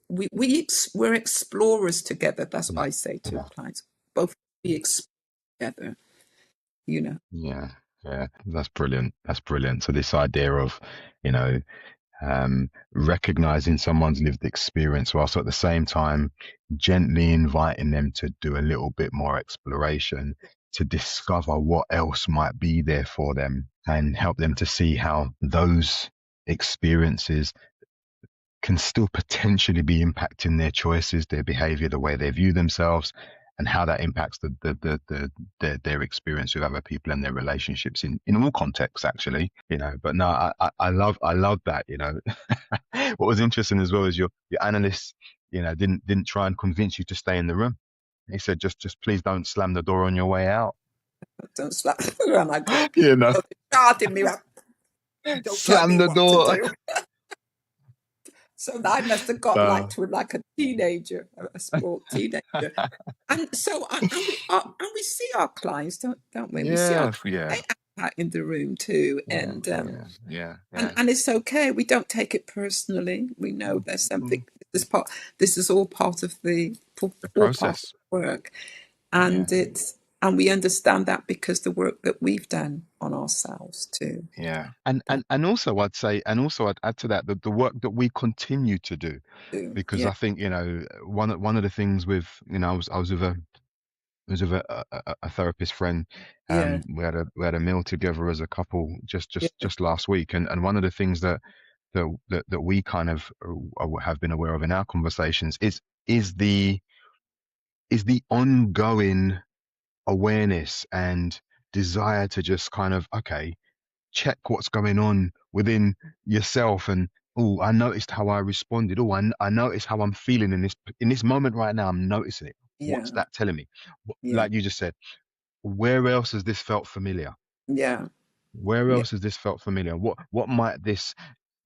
we're explorers together. That's what Yeah. I say to Yeah. clients. Both we explore together, you know. Yeah. Yeah. That's brilliant. That's brilliant. So this idea of, you know, recognizing someone's lived experience whilst at the same time gently inviting them to do a little bit more exploration to discover what else might be there for them and help them to see how those experiences can still potentially be impacting their choices, their behavior, the way they view themselves, and how that impacts their experience with other people and their relationships in all contexts, actually. But no, I love that. What was interesting as well is your analyst, didn't try and convince you to stay in the room. He said, just please don't slam the door on your way out. Don't slap. And I got You know, starting me up. Don't tell slam me the what to door. do. So I must have got Uh, like a teenager, a spoiled teenager. And so, and we see our clients, don't we? We see our yeah, clients, they yeah, act out in the room too, yeah, yeah, yeah, yeah. and it's okay. We don't take it personally. We know Mm, there's something. mm. This part. This is all part of The all part of process. the work, Yeah, and we understand that because the work that we've done on ourselves too. yeah. And That and also I'd say, and also I'd add to that the work that we continue to do, too. because Yeah, I think one of the things with I was with a therapist friend. yeah, We had a meal together as a couple just yeah, just just last week, and one of the things that we kind of have been aware of in our conversations is the is the ongoing awareness and desire to just kind of, okay, check what's going on within yourself. And oh, I noticed how I responded. Oh, I noticed how I'm feeling in this moment right now. I'm noticing it. yeah, What's that telling me? yeah, Like you just said, where else has this felt familiar? yeah, Where yeah, else has this felt familiar? What might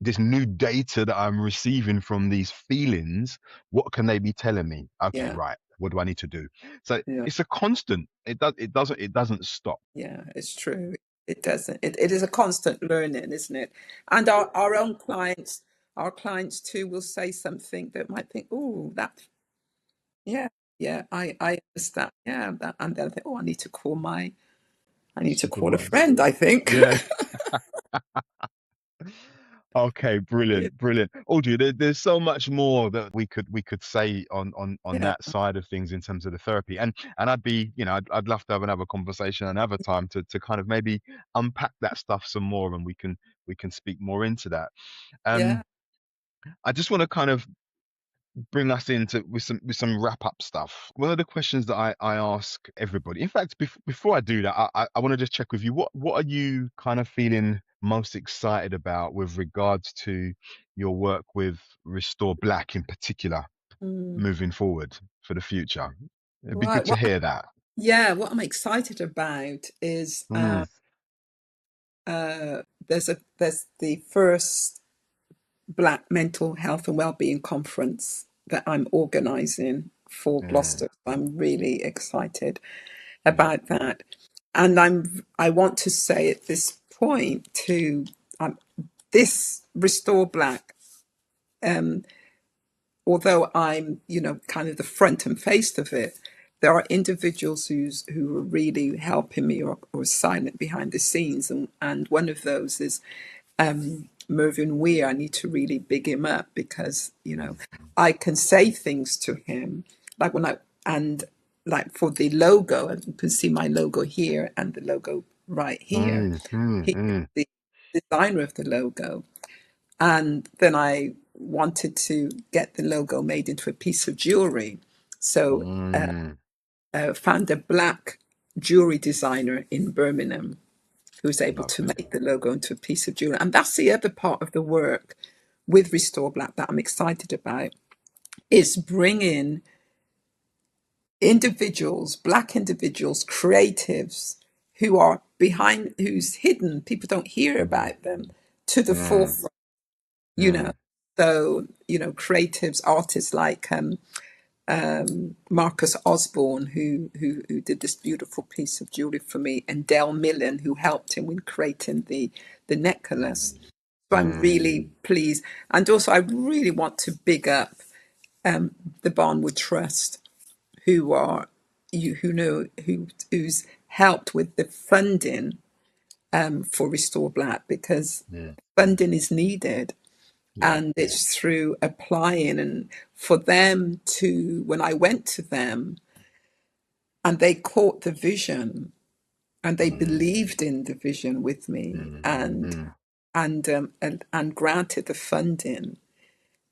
this new data that I'm receiving from these feelings, what can they be telling me? Okay, yeah, right. What do I need to do? So yeah. it's a constant. It doesn't stop. Yeah, it's true. It doesn't. It is a constant learning, isn't it? And our own clients, our clients too, will say something that might think, "Oh, that, yeah, yeah, I understand, yeah, that," and then I think, "Oh, I need to call a Supervise. friend." I think. Yeah. Okay, Yeah, brilliant, brilliant. Audrey, there's so much more that we could say on yeah, that side of things in terms of the therapy, and I'd love to have another conversation another time to kind of maybe unpack that stuff some more, and we can speak more into that. yeah. Um, I just want to kind of bring us into with some wrap up stuff. One of the questions that I ask everybody, in fact, before I do that, I want to just check with you. What are you kind of feeling most excited about with regards to your work with Restore Black in particular, Mm. moving forward for the future? It'd be good Right. to hear that. Yeah, what I'm excited about is Mm, there's the first Black Mental Health and Wellbeing Conference that I'm organising for mm, Gloucester. I'm really excited yeah. about that, and I want to say at this point to um, this Restore Black. Um, Although I'm, kind of the front and face of it, there are individuals who are really helping me or silent behind the scenes, and one of those is Mervyn Weir. I need to really big him up because Mm, I can say things to him like when I and like for the logo, and you can see my logo here and the logo right here. mm, mm, He is mm, the designer of the logo, and then I wanted to get the logo made into a piece of jewelry. So mm. found a black jewelry designer in Birmingham who was able to Lovely. make the logo into a piece of jewelry. And that's the other part of the work with Restore Black that I'm excited about, is bringing individuals, black individuals, creatives who are behind, who's hidden, people don't hear Mm, about them, to the mm, forefront, you know. mm, So, creatives, artists like Marcus Osborne, who did this beautiful piece of jewelry for me, and Del Millen, who helped him in creating the necklace. mm, So I'm mm, really pleased, and also I really want to big up the Barnwood Trust, who are who know who's helped with the funding for Restore Black, because mm. funding is needed, Yeah. and it's through applying, and for them to, when I went to them and they caught the vision and they Mm, believed in the vision with me, mm, and mm. and granted the funding,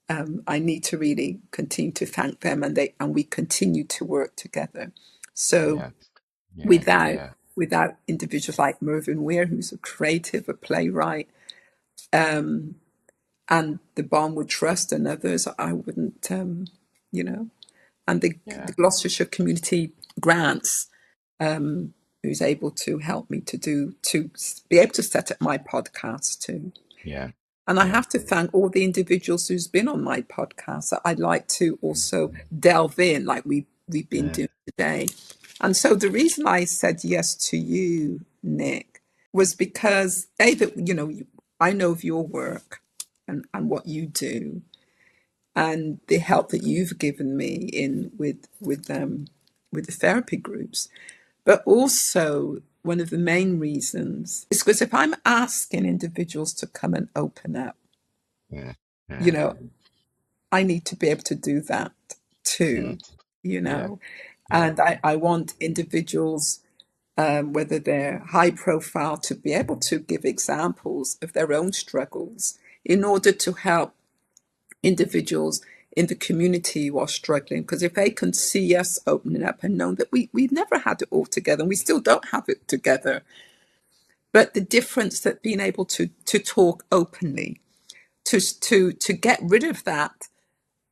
I need to really continue to thank them, and we continue to work together. So Yeah. Yeah. without Yeah. without individuals like Mervyn Weir, who's a creative, a playwright, and the Barnwood Trust and others, I wouldn't, you know, and the Yeah. Gloucestershire Community Grants, who's able to help me to be able to set up my podcast too. Yeah. And I Yeah. have to thank all the individuals who's been on my podcast that I'd like to also delve in, like we've been Yeah. doing today. And so the reason I said yes to you, Nick, was because that I know of your work and what you do and the help that you've given me in with the therapy groups. But also one of the main reasons is because if I'm asking individuals to come and open up, Yeah. you Yeah. know, I need to be able to do that Mm. too, you Yeah. know. Yeah. And I want individuals, whether they're high profile, to be able to give examples of their own struggles in order to help individuals in the community who are struggling. Because if they can see us opening up and know that we've never had it all together and we still don't have it together, but the difference that being able to talk openly, to get rid of that,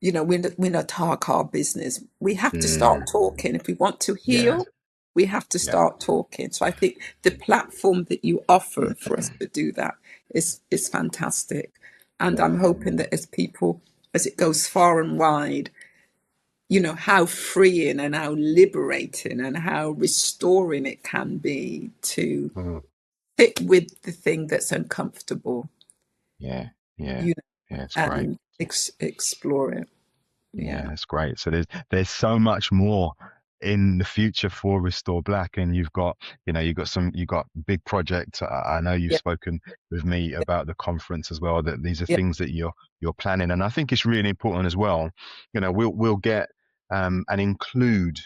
we're not talk our business. We have to start Mm. talking. If we want to Yeah. heal, we have to Yeah. start talking. So I think the platform that you offer for us to do that is fantastic. And Yeah. I'm hoping that as it goes far and wide, how freeing and how liberating and how restoring it can be to Mm. sit with the thing that's uncomfortable, Yeah. Yeah. you Yeah. It's great. and explore it. Yeah, Yeah. that's great. So there's so much more in the future for Restore Black, and you've got big projects. I know you've Yeah. spoken with me about the conference as well. That these are Yeah. things that you're planning, and I think it's really important as well. We'll get and include.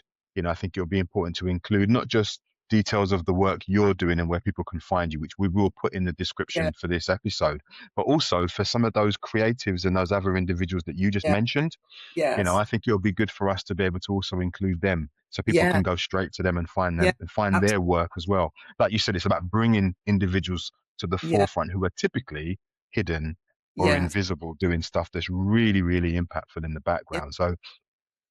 I think it'll be important to include not just details of the work you're doing and where people can find you, which we will put in the Yeah. description for this episode, but also for some of those creatives and those other individuals that you just Yeah. mentioned. Yes. I think it'll be good for us to be able to also include them so people Yeah. can go straight to them and find Yeah. them and find Abs- their work as well. Like you said, it's about bringing individuals to the Yeah. forefront who are typically hidden or Yes. invisible doing stuff that's really, really impactful in the Yeah. background. So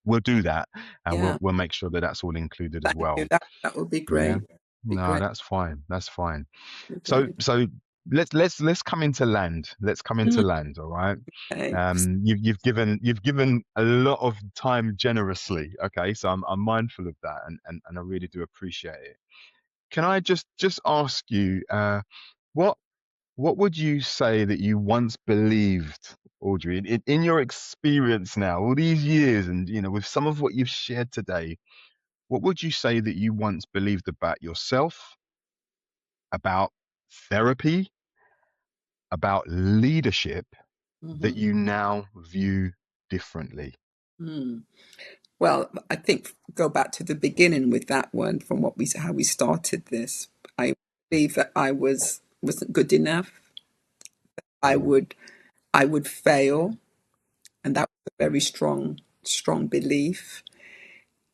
we'll do that and Yeah. we'll make sure that that's all included as Thank well. you. That would be Yeah. great. Be No, great. that's fine. That's fine. Be So great. so let's come into land. Let's come into Mm, land, all right? okay. You've given a lot of time generously, okay? So I'm mindful of that, and I really do appreciate it. Can I just ask you, what what would you say that you once believed, Audrey, in your experience now, all these years, and with some of what you've shared today, what would you say that you once believed about yourself, about therapy, about leadership that Hmm. you now view differently? Mm. Well, I think go back to the beginning with that one from how we started this. I believe that wasn't good enough. I Mm, would I would fail, and that was a very strong belief.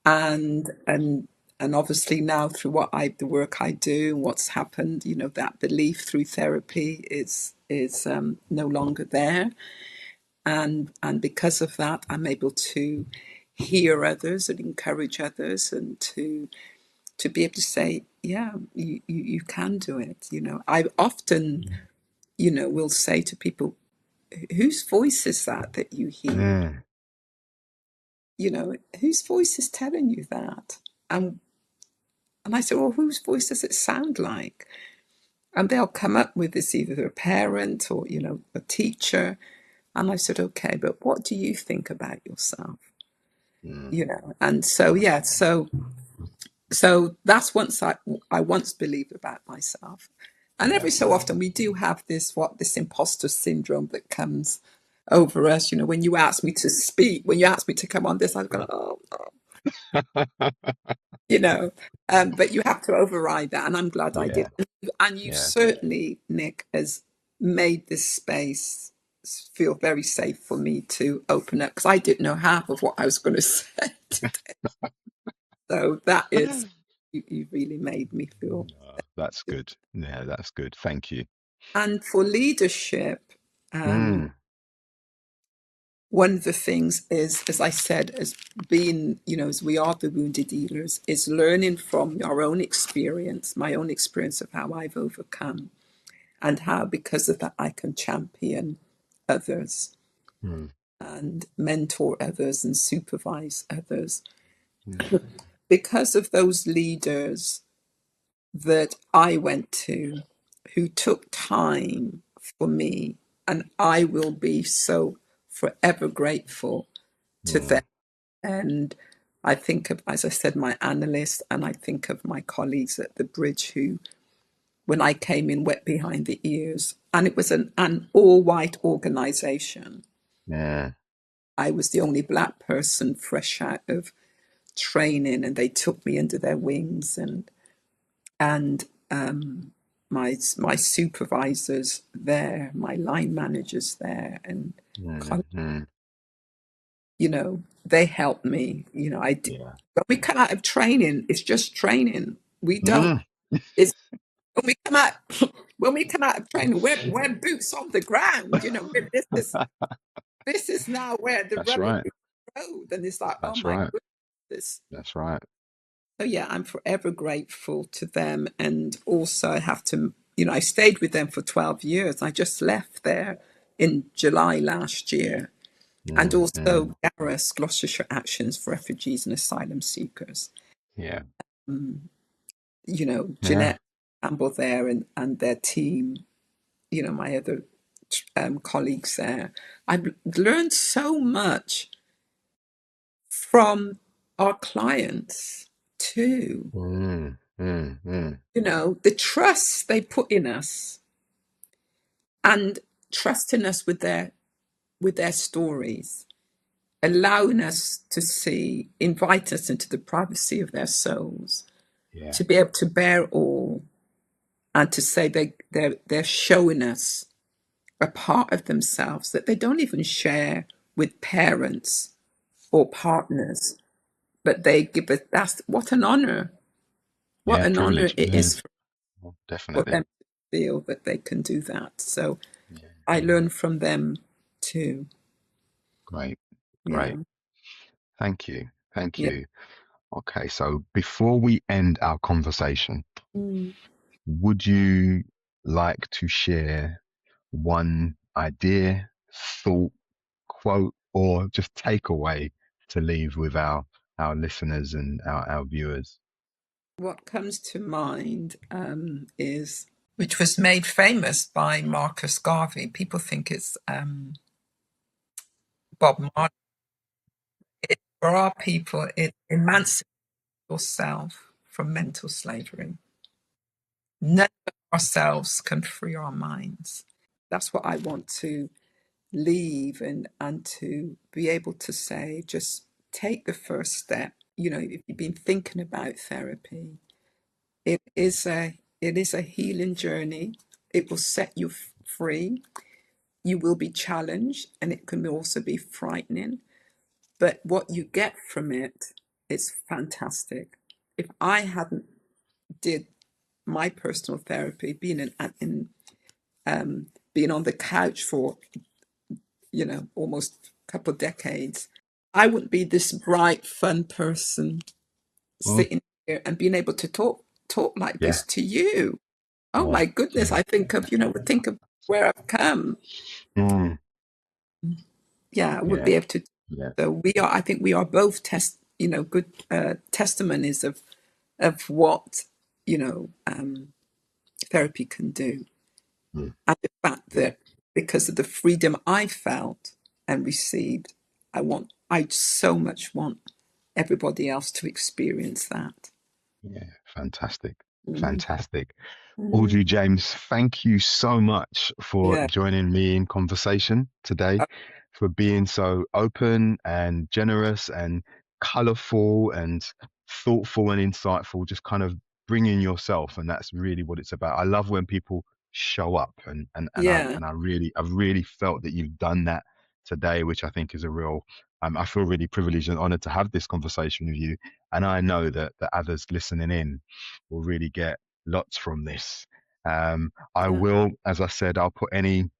And obviously now through the work I do, what's happened, that belief through therapy is no longer there, and because of that, I'm able to hear others and encourage others, and to be able to say, yeah, you can do it. I often, will say to people, whose voice is that you hear? mm, Whose voice is telling you that? And I said, well, whose voice does it sound like? And they'll come up with this, either a parent or, a teacher. And I said, okay, but what do you think about yourself? mm, And so, yeah, so that's I once believed about myself. And yeah. every so often we do have this imposter syndrome that comes over us. When you ask me to speak, when you ask me to come on this, I've gone, oh, you know. But you have to override that, and I'm glad I Yeah. did. And you Yeah. certainly, Nick, has made this space. feel very safe for me to open up because I didn't know half of what I was going to say today. So that is, you really made me feel. That's good. Yeah, that's good. Thank you. And for leadership, um, Mm, one of the things is, as I said, as being, as we are the wounded healers, is learning from our own experience, my own experience of how I've overcome and how, because of that, I can champion others mm, and mentor others and supervise others. mm, Because of those leaders that I went to who took time for me, and I will be so forever grateful to them. mm. And I think of, as I said, my analyst, and I think of my colleagues at the bridge who, when I came in, wet behind the ears, and it was an all white organization. Yeah. I was the only black person fresh out of training, and they took me under their wings, and my supervisors there, my line managers there, and Mm, mm. they helped me. Yeah. When we come out of training, it's just training. We don't. Mm. It's when we come out. When we come out of training, we're boots on the ground. This is now where the That's rubber right. meets the road, and it's like, oh That's my right. goodness. That's right. So yeah, I'm forever grateful to them, and also I have to. I stayed with them for 12 years. I just left there in July last year, and Mm, mm. also GARAS, Gloucestershire Actions for Refugees and Asylum Seekers. Yeah. Yeah. Jeanette Campbell there and their team, my other colleagues there. I've learned so much from our clients too. Mm, mm, mm. The trust they put in us and trusting us with their stories, allowing us to see, invite us into the privacy of their souls, Yeah. to be able to bear all and to say they're showing us a part of themselves that they don't even share with parents or partners, but they give us. That's what an honor. What Yeah. an honor Privilege. it Mm. is Well, for definitely. them to feel that they can do that. So Yeah. I Yeah. learn from them too. Great. Yeah. Great. Thank you. Thank Yeah. you. Okay. So before we end our conversation, Mm. would you like to share one idea, thought, quote, or just takeaway to leave with our listeners and our viewers? What comes to mind is, which was made famous by Marcus Garvey. People think it's Bob Marley. For our people, it emancipates yourself from mental slavery. None of ourselves can free our minds. That's what I want to leave and to be able to say, just take the first step. If you've been thinking about therapy, it is a healing journey. It will set you free. You will be challenged, and it can also be frightening. But what you get from it is fantastic. If I hadn't did my personal therapy, being on the couch for almost a couple of decades, I wouldn't be this bright, fun person Mm, sitting here and being able to talk like yeah. this to you. Oh Yeah. my goodness! Yeah. I think of where I've come. Mm, Yeah, I wouldn't yeah. be able to. Yeah. So we are. I think we are both good testimonies of what therapy can do, Mm, and the fact yeah. that because of the freedom I felt and received, I so much want everybody else to experience that. Yeah. Fantastic. Mm. Fantastic. Mm. Audrey James, thank you so much for Yeah. joining me in conversation today, for being so open and generous and colorful and thoughtful and insightful, just kind of bringing yourself. And that's really what it's about. I love when people show up, Yeah. and I've really felt that you've done that today, which I think is a real I feel really privileged and honored to have this conversation with you, and I know that the others listening in will really get lots from this. I Yeah. will, as I said, I'll put any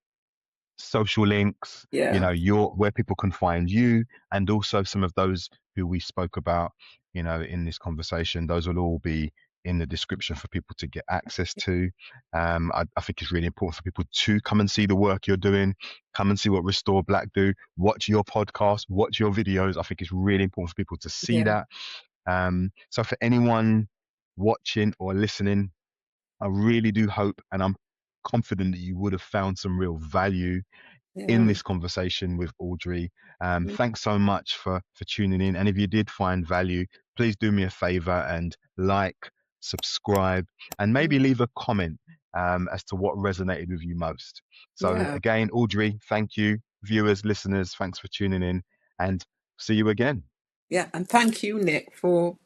social links, Yeah. your where people can find you, and also some of those who we spoke about, in this conversation. Those will all be in the description for people to get access to. I think it's really important for people to come and see the work you're doing, come and see what Restore Black do, watch your podcast, watch your videos. I think it's really important for people to see Yeah. that. So for anyone watching or listening, I really do hope, and I'm confident that you would have found some real value in Yeah. this conversation with Audrey. Thanks so much for tuning in. And if you did find value, please do me a favor and like, subscribe, and maybe leave a comment as to what resonated with you most. So Yeah. again, Audrey, thank you. Viewers, listeners, thanks for tuning in, and see you again. Yeah. And thank you, Nick, for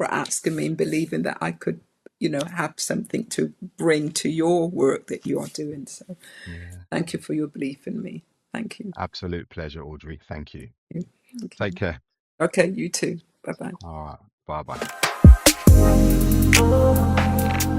asking me and believing that I could, have something to bring to your work that you are doing. So Yeah, thank you for your belief in me. Thank you. absolute pleasure, Audrey. Thank you. Okay. Take care. Okay, you too. Bye bye. All right. Bye bye.